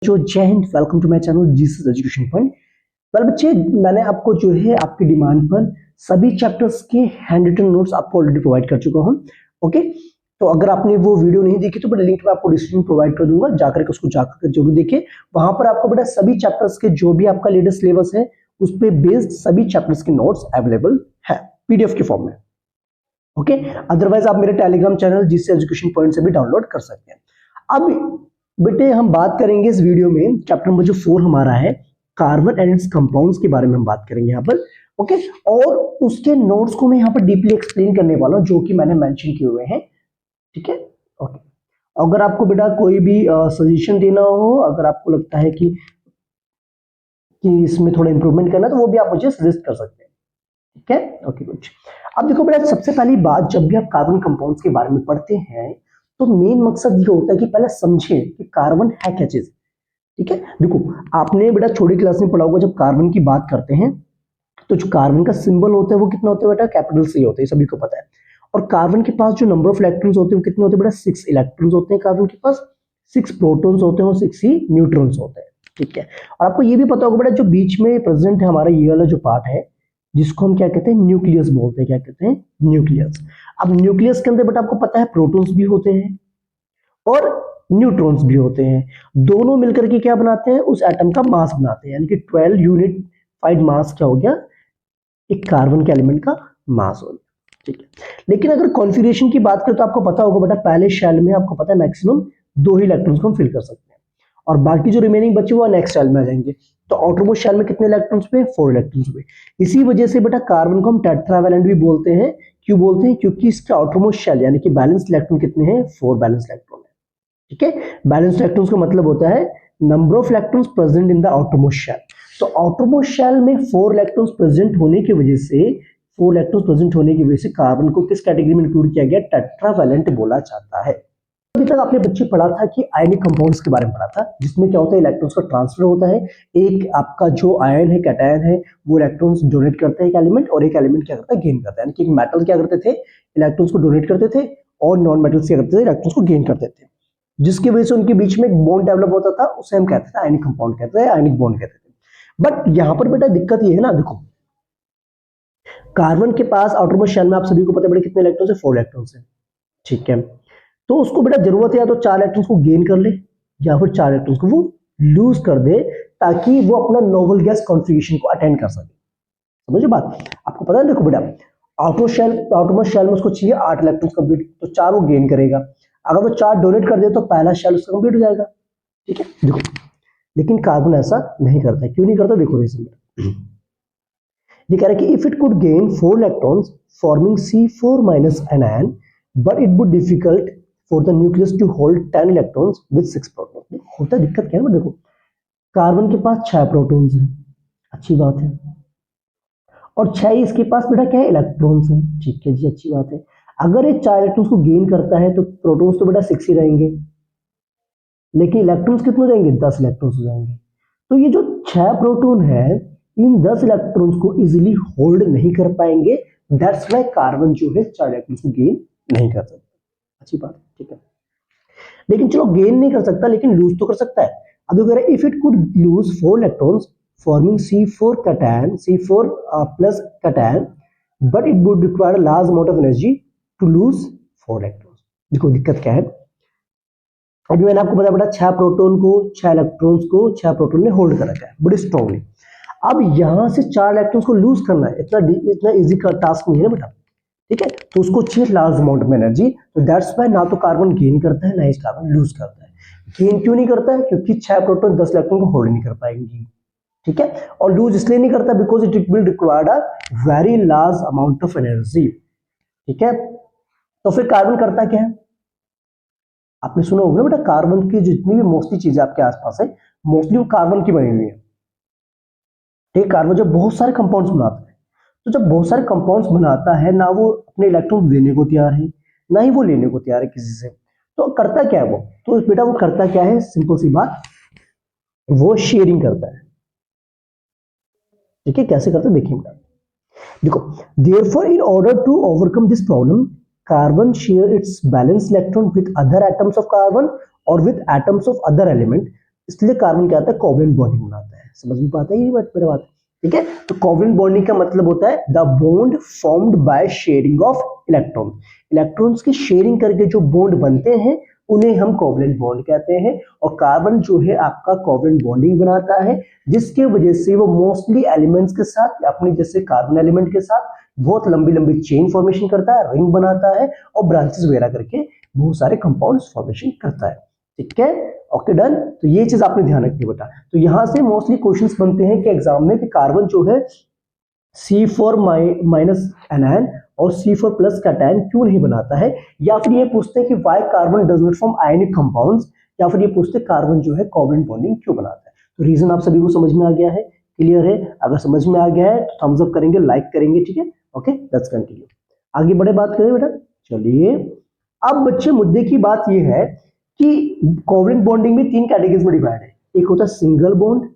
जो जय Hind, welcome to my channel Jesus education point. Well बच्चे, मैंने आपको जो है आपकी डिमांड पर सभी चैप्टर्स के हैंड रिटन नोट्स आपको ऑलरेडी प्रोवाइड कर चुका हूं। ओके, तो अगर आपने वो वीडियो नहीं देखी तो बेटा लिंक मैं आपको डिस्क्रिप्शन प्रोवाइड कर दूंगा, जाकर के उसको जाकर जरूर देखिए। वहां पर आपको बेटा सभी चैप्टर्स के जो भी आपका लेटेस्ट सिलेबस है उस पर बेस्ड सभी चैप्टर्स के नोट्स अवेलेबल है पीडीएफ के फॉर्म में। ओके, अदरवाइज आप मेरे Telegram channel Jesus education point से भी डाउनलोड कर सकते हैं। अब बेटे हम बात करेंगे इस वीडियो में चैप्टर नंबर जो 4 हमारा है, कार्बन एंड इट्स कंपाउंड्स के बारे में हम बात करेंगे यहाँ पर। ओके, और उसके नोट्स को मैं यहाँ पर डीपली एक्सप्लेन करने वाला हूँ जो कि मैंने मेंशन किए हुए हैं। ठीक है, ओके। अगर आपको बेटा कोई भी सजेशन देना हो, अगर आपको लगता है कि इसमें थोड़ा इंप्रूवमेंट करना है तो वो भी आप मुझे सजेस्ट कर सकते हैं। ठीक है, ओके गुड। अब देखो बेटा, सबसे पहली बात, जब भी आप कार्बन कंपाउंड्स के बारे में पढ़ते हैं तो मेन मकसद ये होता है कि पहले समझें कि कार्बन है क्या चीज। ठीक है, देखो आपने बेटा छोटी क्लास में पढ़ा होगा, जब कार्बन की बात करते हैं तो जो कार्बन का सिंबल होता है वो कितना होता है बेटा, कैपिटल सी होता है, सभी को पता है। और कार्बन के पास जो नंबर ऑफ इलेक्ट्रॉन्स होते हैं वो कितने होते हैं बेटा, 6 इलेक्ट्रॉन्स होते हैं कार्बन के पास, 6 प्रोटॉन्स होते हैं और 6 ही न्यूट्रॉन्स होते हैं। ठीक है, और आपको ये भी पता होगा बेटा, जो बीच में प्रेजेंट है हमारा ये वाला जो पार्ट है जिसको हम क्या कहते हैं, न्यूक्लियस बोलते हैं। क्या कहते हैं, न्यूक्लियस। अब न्यूक्लियस के अंदर बेटा आपको पता है प्रोटॉन्स भी होते हैं और न्यूट्रॉन्स भी होते हैं। दोनों मिलकर के क्या बनाते हैं, उस एटम का मास बनाते हैं, यानी कि 12 यूनिफाइड मास क्या हो गया, एक कार्बन के एलिमेंट का मास हो गया। ठीक है, लेकिन अगर कॉन्फिगरेशन की बात करें तो आपको पता होगा बेटा, पहले शेल में आपको पता है मैक्सिमम 2 ही इलेक्ट्रॉन्स को हम फिल कर सकते हैं और बाकी जो रिमेनिंग बचे वो नेक्स्ट शेल में आ जाएंगे। तो आउटरमोस्ट शेल में कितने इलेक्ट्रॉन्स पे, 4 इलेक्ट्रॉन्स पे। इसी वजह से बेटा कार्बन को हम टेट्रावैलेंट भी बोलते हैं। क्यों बोलते हैं, क्योंकि इसका आउटरमोस्ट शेल यानी कि बैलेंस इलेक्ट्रॉन कितने हैं, 4 बैलेंस इलेक्ट्रॉन है। ठीक है, बैलेंस इलेक्ट्रॉन्स का मतलब होता है number of electrons present in the outermost shell. तो आउटरमोस्ट शेल में 4 इलेक्ट्रॉन्स प्रेजेंट होने की वजह से, 4 इलेक्ट्रॉन्स प्रेजेंट होने की वजह से कार्बन को किस कैटेगरी में इंक्लूड किया गया, टेट्रावैलेंट बोला जाता है। अभी तक आपने बच्चे पढ़ा था कि आयनिक कंपाउंड्स के बारे में पढ़ा था, जिसमें क्या होता है, इलेक्ट्रॉन्स का ट्रांसफर होता है। एक आपका जो आयन है, कैटायन है, वो इलेक्ट्रॉन्स डोनेट करता है एक एलिमेंट, और एक एलिमेंट क्या करता है, गेन करता है। यानी कि एक मेटल क्या करते थे, इलेक्ट्रॉन्स को डोनेट करते थे, और नॉन मेटल्स क्या करते थे, इलेक्ट्रॉन्स को गेन करते थे, जिसकी वजह से उनके बीच में एक बॉन्ड डेवलप होता था, उसे हम कहते थे आयनिक कंपाउंड कहते हैं, आयनिक बॉन्ड कहते थे। बट यहां पर बेटा दिक्कत ये है ना, देखो कार्बन के पास आउटरमोस्ट शेल में आप सभी को पता है बेटा कितने इलेक्ट्रॉन्स है, 4 इलेक्ट्रॉन्स है। ठीक है, तो उसको बेटा जरूरत है या तो 4 इलेक्ट्रॉन्स को गेन कर ले या फिर 4 इलेक्ट्रॉन्स को वो लूज कर दे, ताकि वो अपना नोबल गैस कॉन्फिगरेशन को अटेंड कर सके। समझे बात, आपको पता है। देखो बेटा, आउटरमोस्ट शेल में उसको चाहिए 8 इलेक्ट्रॉन्स कंप्लीट, तो 4 वो गेन करेगा। अगर वो 4 डोनेट कर दे तो पहला शेल उसका कंप्लीट हो जाएगा। ठीक है, देखो लेकिन कार्बन ऐसा नहीं करता। क्यों नहीं करता, देखो रीजन। ये कह रहा है कि if it could gain 4 electrons forming C4 minus anion, but it would difficult for the nucleus to hold 10 electrons with 6 protons। होता दिक्कत क्या है ना, देखो कार्बन के पास 6 प्रोटॉन्स हैं, अच्छी बात है, और 6 इसके पास बेटा क्या है, इलेक्ट्रॉन्स हैं। ठीक है जी, अच्छी बात है। अगर ये 4 इलेक्ट्रॉन्स को गेन करता है तो प्रोटॉन्स तो बेटा 6 ही रहेंगे, लेकिन इलेक्ट्रॉन्स कितने हो जाएंगे, 10 इलेक्ट्रॉन्स हो जाएंगे। तो ये जो 6 प्रोटॉन है, इन 10 इलेक्ट्रॉन्स को इजीली होल्ड नहीं कर पाएंगे। दैट्स व्हाई कार्बन जो है 4 इलेक्ट्रॉन्स को गेन नहीं कर सकता। अच्छी बात है, ठीक है। लेकिन चलो गेन नहीं कर सकता, लेकिन लूज तो कर सकता है। अब जो कह रहा है, if it could lose 4 electrons forming C4 cation, C4 plus cation, but it would require a large amount of energy to lose 4 electrons. देखो दिक्कत क्या है, अभी मैंने आपको बताया बेटा 6 प्रोटॉन को, 6 इलेक्ट्रॉन्स को 6 प्रोटॉन ने होल्ड कर रखा है बड़ी स्ट्रांगली। अब यहां से 4 इलेक्ट्रॉन्स को लूज करना है, इतना इजी का टास्क नहीं है ना बेटा। ठीक है, तो उसको चाहिए लार्ज अमाउंट में एनर्जी। तो दैट्स व्हाई ना तो कार्बन गेन करता है, ना ही कार्बन लूज करता है। गेन क्यों नहीं करता है, क्योंकि 6 प्रोटॉन 10 इलेक्ट्रॉन को होल्ड नहीं कर पाएंगी। ठीक है, और लूज इसलिए नहीं करता because it will require a very large amount of energy. ठीक है, तो फिर कार्बन करता क्या है, आपने सुना होगा बेटा, कार्बन की जितनी भी मोस्टली चीजें आपके आसपास है, मोस्टली वो कार्बन की बनी हुई है। ठीक है, कार्बन जब बहुत सारे कंपाउंड्स बनाता है, तो जब बहुत सारे कंपाउंड्स बनाता है, ना वो अपने इलेक्ट्रॉन देने को तैयार है, ना ही वो लेने को तैयार है किसी से। तो करता क्या है वो, तो बेटा वो करता क्या है, सिंपल सी बात, वो शेयरिंग करता है। ठीक है, कैसे करता है देखिए बेटा, देखो therefore in order to overcome this problem, carbon share its valence electron with other atoms of carbon or with atoms of other element, इसलिए कार्बन क्या आता है, कोवलेंट बॉन्डिंग बनाता है। समझ में पाता है ये बात, मेरा बात, ठीक है। तो कोवलेंट बॉन्डिंग का मतलब होता है the bond formed by sharing of electron. Electrons की शेयरिंग करके जो बॉन्ड बनते हैं उन्हें हम कोवलेंट बॉन्ड कहते हैं। और कार्बन जो है आपका कोवलेंट बॉन्डिंग बनाता है, जिसके वजह से वो मोस्टली एलिमेंट्स के साथ, अपनी जैसे कार्बन एलिमेंट के साथ बहुत लंबी लंबी चेन फॉर्मेशन करता है, रिंग बनाता है और ब्रांचेस वगैरह करके बहुत सारे कंपाउंड्स फॉर्मेशन करता है। ठीक है, ओके डन। तो ये चीज आपने ध्यान रखनी बेटा। तो यहां से मोस्टली क्वेश्चंस बनते हैं कि एग्जाम में कि कार्बन जो है C4 माइनस एनायन और C4 प्लस कैटायन क्यों नहीं बनाता है, या फिर ये पूछते हैं कि why carbon does not form ionic compounds, या फिर ये पूछते हैं कार्बन जो है कोवलेंट बॉन्डिंग क्यों बनाता है। तो रीजन आप सभी को समझ में आ गया है, क्लियर है। अगर समझ में आ गया है तो थम्स अप करेंगे, लाइक करेंगे, ठीक है। ओके, लेट्स कंटिन्यू, आगे बढ़े, बात करें बेटा। चलिए, अब बच्चे मुद्दे की बात ये है कि कोवलेंट बॉन्डिंग में तीन कैटेगरीज में डिवाइड है। एक होता है सिंगल बॉन्ड,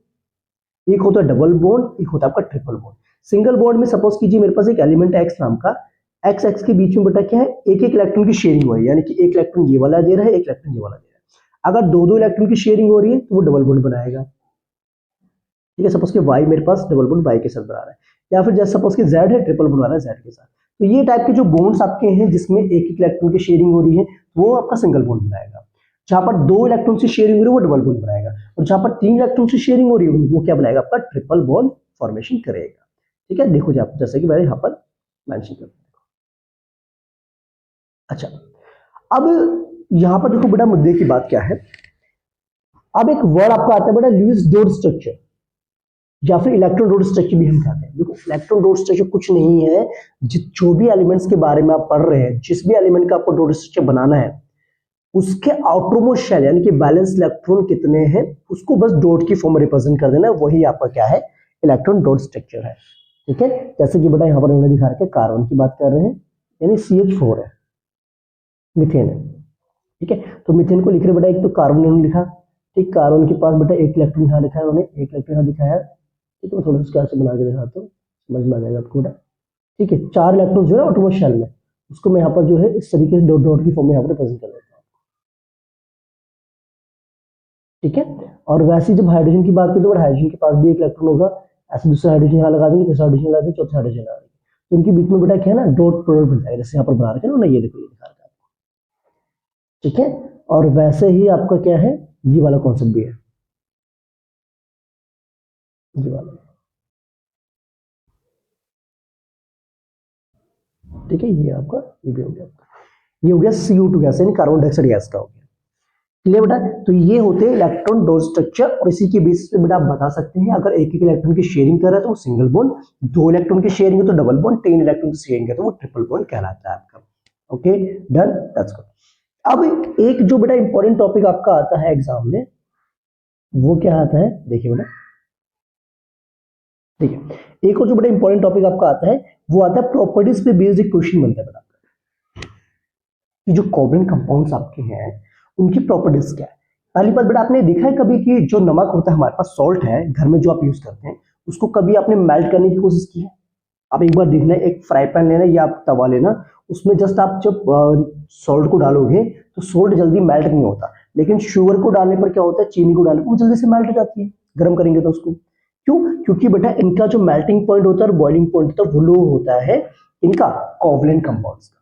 एक होता है डबल बॉन्ड, एक होता है आपका ट्रिपल बॉन्ड। सिंगल बॉन्ड में सपोज कीजिए मेरे पास एक एलिमेंट है एक्स नाम का, एक्स एक्स के बीच में बेटा क्या है, एक एक इलेक्ट्रॉन की शेयरिंग हो रही है, यानी कि एक इलेक्ट्रॉन ये वाला दे रहा है, एक इलेक्ट्रॉन ये वाला दे रहा है। अगर दो दो इलेक्ट्रॉन की शेयरिंग हो रही है तो वो डबल बॉन्ड बनाएगा, ठीक है। सपोज कि वाई मेरे पास डबल बॉन्ड वाई के साथ बना रहा है, या फिर जैसे सपोज कि जेड है, ट्रिपल बॉन्ड बना रहा है जेड के साथ। तो ये टाइप के जो बॉन्ड्स आपके हैं जिसमें एक एक इलेक्ट्रॉन की शेयरिंग हो रही है वो आपका सिंगल बॉन्ड बनाएगा। जहां पर दो इलेक्ट्रॉन से शेयरिंग हो रही है वो डबल बॉन्ड बनाएगा, और जहां पर तीन इलेक्ट्रॉन से शेयरिंग हो रही है वो क्या बनाएगा, आपका ट्रिपल बॉन्ड फॉर्मेशन करेगा। ठीक है, देखो जैसे कि मैंने यहाँ पर मेंशन कर दिया। अच्छा, अब यहाँ पर देखो बेटा मुद्दे की बात क्या है। अब एक वर्ड आपका आता है बेटा लुईस डॉट स्ट्रक्चर, या फिर इलेक्ट्रॉन डॉट स्ट्रक्चर भी हम कहते हैं। देखो इलेक्ट्रॉन डॉट स्ट्रक्चर कुछ नहीं है, जो भी एलिमेंट्स के बारे में आप पढ़ रहे हैं, जिस भी एलिमेंट का आपको डॉट स्ट्रक्चर बनाना है, उसके आउटरमोस्ट शेल यानी कि बैलेंस इलेक्ट्रॉन कितने हैं उसको बस डॉट की फॉर्म में रिप्रेजेंट कर देना, वही आपका क्या है, इलेक्ट्रॉन डॉट स्ट्रक्चर है। ठीक है, जैसे कि बेटा यहाँ पर उन्होंने दिखा रखा है, कार्बन की बात कर रहे हैं, यानी CH4 है, मीथेन है, ठीक है। तो मीथेन को लिख रहे बेटा, एक तो कार्बन उन्होंने लिखा, ठीक, कार्बन के पास बेटा एक इलेक्ट्रॉन यहाँ लिखा है उन्होंने, एक इलेक्ट्रॉन यहाँ दिखाया है, ठीक है। मैं थोड़ा सा स्क्वायर से बना के दिखाता हूँ, समझ में आ जाएगा आपको बेटा, ठीक है। चार इलेक्ट्रॉन जो है आउटरमोस्ट शेल में, उसको मैं यहाँ पर जो है इस तरीके से डॉट डॉट की फॉर्म में यहाँ पर रिप्रेजेंट कर देता हूँ, ठीक है। और वैसे जब हाइड्रोजन की बात करें तो हाइड्रोजन के पास भी एक इलेक्ट्रॉन होगा, ऐसे दूसरा हाइड्रोजन यहाँ लगा देंगे, तीसरा हाइड्रोजन लगा देंगे, चौथा हाइड्रोजन लगा देंगे, तो उनके बीच में बेटा क्या है ना, डॉट प्रोडक्ट बन जाएगा, जैसे यहाँ पर बना रखे ना, ये देखो ये दिखा रखा है, ठीक है। और वैसे ही आपका क्या है, ये वाला कॉन्सेप्ट भी है, ये वाला, ठीक है। ये आपका ये भी हो गया, ये हो गया CO2 गैस यानी कार्बन डाइऑक्साइड गैस का हो गया, क्लियर बेटा। तो ये होते हैं इलेक्ट्रॉन डॉट स्ट्रक्चर, और इसी के बेसिस पे बेटा आप बता सकते हैं अगर एक एक इलेक्ट्रॉन की शेयरिंग कर रहा है तो वो सिंगल बॉन्ड, दो इलेक्ट्रॉन की शेयरिंग है तो डबल बॉन्ड, तीन इलेक्ट्रॉन की शेयरिंग है तो वो ट्रिपल बॉन्ड कहलाता है आपका। Okay done, that's good. अब एक जो बेटा इंपॉर्टेंट टॉपिक आपका आता है एग्जाम में, वो क्या आता है, देखिए बेटा, ठीक है। एक और जो बड़ा इंपॉर्टेंट टॉपिक आपका आता है वो आता है प्रॉपर्टीज पे बेस्ड एक क्वेश्चन बनता है बेटा, कि जो कोवलेंट कंपाउंड्स आपके हैं उनकी प्रॉपर्टीज क्या है। पहली बात बेटा, आपने देखा है कभी कि जो नमक होता है हमारे पास, सॉल्ट है घर में जो आप यूज करते हैं, उसको कभी आपने मेल्ट करने की कोशिश की है? आप एक बार देखना, एक फ्राई पैन लेना या आप तवा लेना, उसमें जस्ट आप जब सॉल्ट को डालोगे तो सॉल्ट जल्दी मेल्ट नहीं होता, लेकिन शुगर को डालने पर क्या होता है, चीनी को डालने पर वो जल्दी से मेल्ट हो जाती है, गर्म करेंगे तो उसको। क्यों? क्योंकि बेटा इनका जो मेल्टिंग पॉइंट होता है और बॉइलिंग पॉइंट होता है वो लो होता है इनका कोवलेंट कंपाउंड्स का,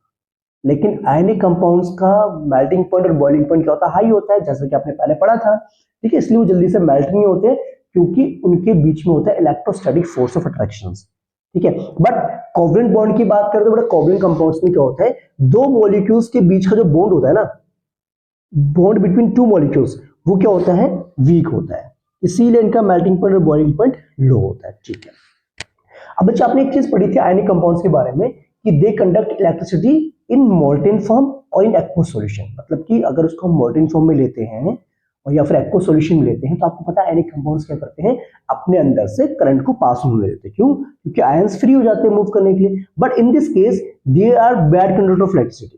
लेकिन आयनिक कंपाउंड्स का मेल्टिंग पॉइंट और बॉइलिंग पॉइंट क्या होता है, हाई होता है, जैसा कि आपने पहले पढ़ा था, ठीक है। इसलिए वो जल्दी से मेल्ट नहीं होते क्योंकि उनके बीच में होता है इलेक्ट्रोस्टैटिक फोर्स ऑफ अट्रैक्शन, ठीक है। बट कोवलेंट बॉन्ड की बात करें तो बेटा कोवलेंट कंपाउंड्स में क्या होता है, दो मॉलिक्यूल्स के बीच का जो बॉन्ड होता है ना, बॉन्ड बिटवीन टू मॉलिक्यूल्स, वो क्या होता है, वीक होता है, इसीलिए इनका मेल्टिंग पॉइंट और बॉइलिंग पॉइंट लो होता है, ठीक है। अब बच्चा आपने एक चीज पढ़ी थी आयनिक कंपाउंड्स के बारे में कि they conduct electricity in molten form और इन एक्वस सॉल्यूशन, मतलब कि अगर उसको हम मोल्टेन फॉर्म में लेते हैं और या फिर एक्वस सॉल्यूशन में लेते हैं तो आपको पता है आयनिक कंपाउंड्स क्या करते हैं, अपने अंदर से करंट को पास होने देते हैं। क्यों? क्योंकि आयंस फ्री हो जाते हैं मूव करने के लिए। But in this case they are bad conductor of electricity,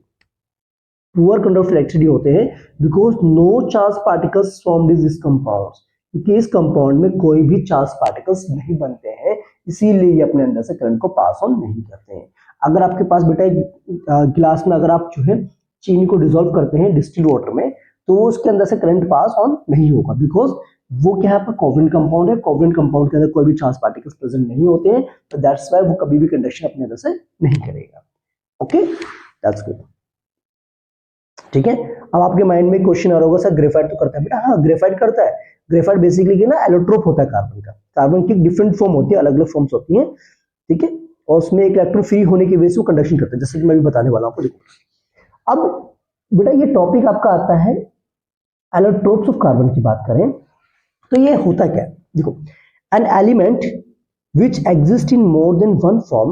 poor conductor of electricity होते हैं, because no charge particles formed in this compounds, क्योंकि इस कंपाउंड में कोई भी चार्ज पार्टिकल्स नहीं बनते हैं, इसीलिए ये अपने अंदर से करंट को पास ऑन नहीं करते हैं। अगर आपके पास बेटा एक गिलास में अगर आप जो है चीनी को डिसॉल्व करते हैं डिस्टिल्ड वाटर में, तो उसके अंदर से करंट पास ऑन नहीं होगा, बिकॉज वो क्या है आपका कोवेलेंट कंपाउंड है। कोवेलेंट कंपाउंड के अंदर कोई भी चार्ज पार्टिकल्स प्रेजेंट नहीं होते हैं, तो दैट्स वाई वो कभी भी कंडक्शन अपने अंदर से नहीं करेगा। Okay, that's good. ठीक है, अब आपके माइंड में क्वेश्चन आ रहा होगा, सर ग्रेफाइट तो करता है बेटा। हाँ, ग्रेफाइट करता है। ग्रेफाइट बेसिकली ना एलोट्रोप होता है कार्बन का। कार्बन की डिफरेंट फॉर्म होती है, अलग अलग फॉर्म्स होती हैं, ठीक है, और उसमें एक इलेक्ट्रॉन फ्री होने की वजह से वो कंडक्शन करता है, जैसे कि मैं भी बताने वाला हूं आपको। देखो अब बेटा ये टॉपिक आपका आता है एलोट्रोप्स ऑफ कार्बन की बात करें तो ये होता क्या है, देखो an element which exist in more than one form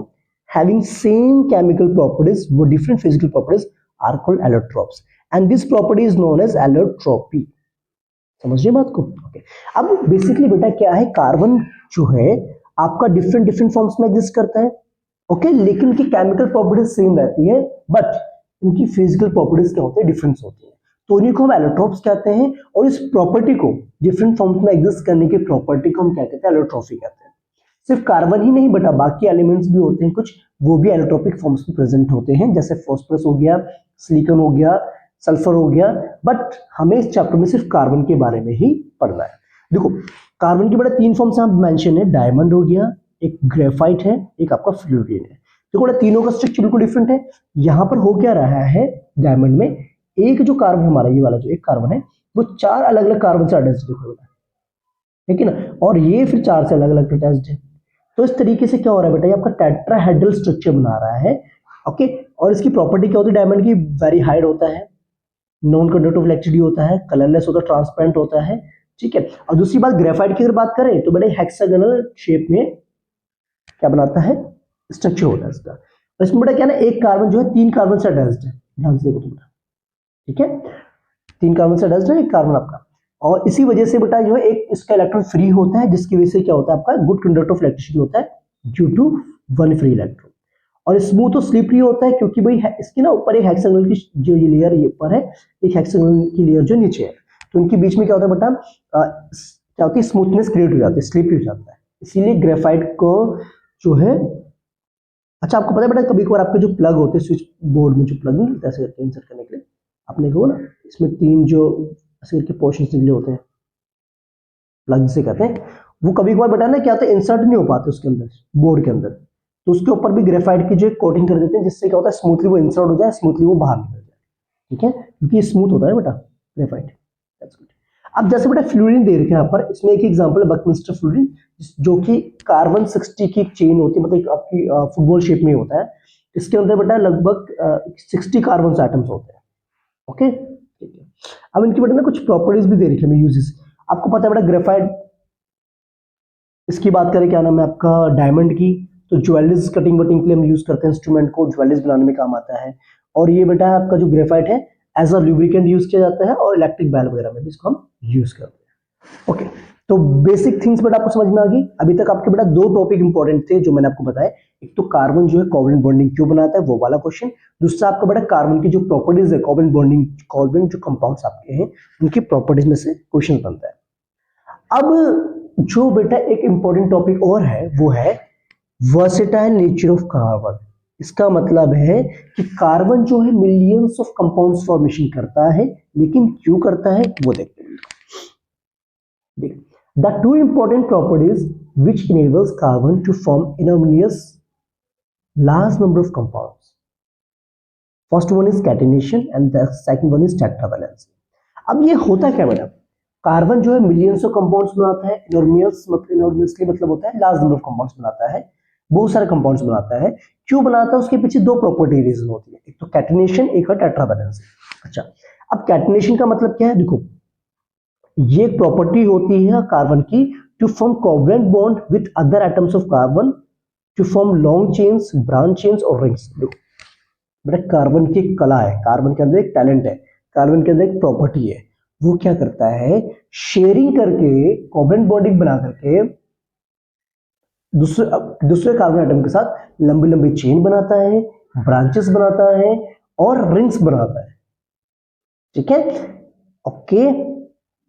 having same chemical properties with different physical properties are called allotropes and this property is known as allotropy। समझिए बात को। ओके, अब बेसिकली बेटा क्या है, कार्बन जो है आपका डिफरेंट डिफरेंट फॉर्म्स में एग्जिस्ट करता है, ओके, लेकिन इनकी केमिकल प्रॉपर्टीज सेम रहती है, बट इनकी फिजिकल प्रॉपर्टीज क्या होती है, डिफरेंस होती है, तो इन्हीं को हम एलोट्रोप्स कहते हैं। और इस प्रॉपर्टी को, डिफरेंट फॉर्म्स में एग्जिस्ट करने की प्रॉपर्टी को हम क्या कहते हैं, एलोट्रॉफी कहते हैं। सिर्फ कार्बन ही नहीं बेटा, बाकी एलिमेंट्स भी होते हैं कुछ, वो भी एलोट्रोपिक फॉर्म्स में प्रेजेंट होते हैं, जैसे फास्फोरस हो गया, सिलिकॉन हो गया, सल्फर हो गया, बट हमें इस चैप्टर में सिर्फ कार्बन के बारे में ही पढ़ना है। देखो कार्बन की बेटा तीन फॉर्म्स यहाँ मेंशन है, डायमंड हो गया, एक ग्रेफाइट है, एक आपका फ्लोरीन है। देखो बेटा तीनों का स्ट्रक्चर बिल्कुल डिफरेंट है। यहाँ पर हो क्या रहा है, डायमंड में एक जो कार्बन हमारा ये वाला जो एक कार्बन है वो चार अलग अलग कार्बन से अटैच्ड है, ठीक है ना, और ये फिर चार से अलग अलग अटैच्ड है। तो इस तरीके से क्या हो रहा है बेटा, ये आपका टेट्राहेड्रल स्ट्रक्चर बना रहा है। ओके, और इसकी प्रॉपर्टी क्या होती है डायमंड की, वेरी हाइड होता है, नॉन कंडक्टिव इलेक्ट्रिसिटी होता है, कलरलेस होता है, ट्रांसपेरेंट होता है, ठीक है। और दूसरी बात ग्रेफाइट की अगर बात करें तो बेटा हेक्सागोनल शेप में क्या बनाता है, स्ट्रक्चर होता है इसका। और इसमें बेटा क्या ना, एक कार्बन जो है तीन कार्बन से अटैच्ड है, ध्यान से देखो तुम, ठीक है, तीन कार्बन से अटैच्ड है एक कार्बन आपका, और इसी वजह से बेटा जो है एक इसका इलेक्ट्रॉन फ्री होता है, जिसकी वजह से क्या होता है आपका गुड कंडक्टर ऑफ इलेक्ट्रिसिटी होता है due to one free electron. और स्मूथ और स्लिपरी होता है क्योंकि भाई इसकी ना ऊपर एक हेक्सागोनल की जो ये लेयर ये ऊपर है, एक हेक्सागोनल की लेयर जो नीचे है, तो उनके बीच में क्या होता है बेटा, क्या होती है, स्मूथनेस क्रिएट हो जाती है, स्लिपरी हो जाता है, इसीलिए ग्रेफाइट को जो है। अच्छा आपको पता है बेटा कभी कभार आपके जो प्लग होते हैं स्विच बोर्ड में, जो प्लग नहीं होता ऐसे करके इंसर्ट करने के लिए, आपने देखो ना इसमें तीन जो ऐसे करके पोर्शंस निकले होते हैं, प्लग जिसे कहते हैं, वो कभी कभार बेटा ना क्या होता है इंसर्ट नहीं हो पाते उसके अंदर, बोर्ड के अंदर, तो उसके ऊपर भी ग्रेफाइट की जो कोटिंग कर देते हैं, जिससे क्या होता है स्मूथली वो इंसर्ट हो जाए, स्मूथली वो बाहर निकल जाए, ठीक है, क्योंकि स्मूथ होता है बेटा ग्रेफाइट। That's good. अब जैसे बेटा फ्लोरीन दे रखे हैं यहाँ पर, इसमें एक एग्जांपल है बकमिस्टर फ्लोरीन, जो कि कार्बन 60 की चेन होती है, मतलब आपकी फुटबॉल शेप में होता है, इसके अंदर बेटा लगभग 60 कार्बन एटम्स होते हैं। ओके, ठीक है। अब इनकी बेटा ना कुछ प्रॉपर्टीज भी दे रखी है, यूजेस आपको पता है बेटा ग्रेफाइट, इसकी बात करें क्या नाम है आपका डायमंड की, तो ज्वेलरीज कटिंग वटिंग के लिए हम यूज करते हैं, इंस्ट्रूमेंट को ज्वेलरीज बनाने में काम आता है। और ये बेटा आपका जो ग्रेफाइट है एज अ लुब्रिकेंट यूज किया जाता है, और इलेक्ट्रिक बैल वगैरह में भी इसको हम यूज करते हैं। ओके, तो बेसिक थिंग्स बेटा आपको समझ में आ गई। अभी तक आपके बेटा दो टॉपिक इंपॉर्टेंट थे जो मैंने आपको बताया, एक तो कार्बन जो है कोवेलेंट बॉन्डिंग क्यों बनाता है वो वाला क्वेश्चन, दूसरा आपका बेटा कार्बन की जो प्रॉपर्टीज है कोवेलेंट बॉन्डिंग, कोवेलेंट जो कंपाउंड्स आपके हैं उनकी प्रॉपर्टीज में से क्वेश्चन बनता है। अब जो बेटा एक इंपॉर्टेंट टॉपिक और है वो है वर्सेटाइल नेचर ऑफ कार्बन। इसका मतलब है कि कार्बन जो है मिलियंस ऑफ कंपाउंड्स फॉर्मेशन करता है, लेकिन क्यों करता है वो देखते हैं। The two important properties which enables carbon to form enormous large number of compounds. First one is catenation and the second one is tetravalence. अब ये होता क्या बेटा, कार्बन जो है मिलियंस ऑफ कंपाउंड्स बनाता है, इनॉर्मियस मतलब इनॉर्मियसली मतलब होता है लार्ज नंबर ऑफ कंपाउंड्स बनाता है, बहुत सारे कंपाउंड्स बनाता है। क्यों बनाता है उसके पीछे दो प्रॉपर्टी रीजन होती है, एक तो कैटेनेशन, एक है टेट्रावैलेंस। अच्छा, अब कैटेनेशन का मतलब क्या है, देखो ये एक प्रॉपर्टी होती है कार्बन की to form covalent bond with other atoms of carbon to form long chains, branch chains और रिंग्स। देखो बेटा कार्बन की कला है, कार्बन के अंदर एक टैलेंट है, कार्बन के अंदर एक प्रॉपर्टी है, वो क्या करता है शेयरिंग करके कोवेलेंट बॉन्डिंग बना करके दूसरे कार्बन एटम के साथ लंबी लंबी चेन बनाता है, ब्रांचेस बनाता है और रिंग्स बनाता है, ठीक है। ओके,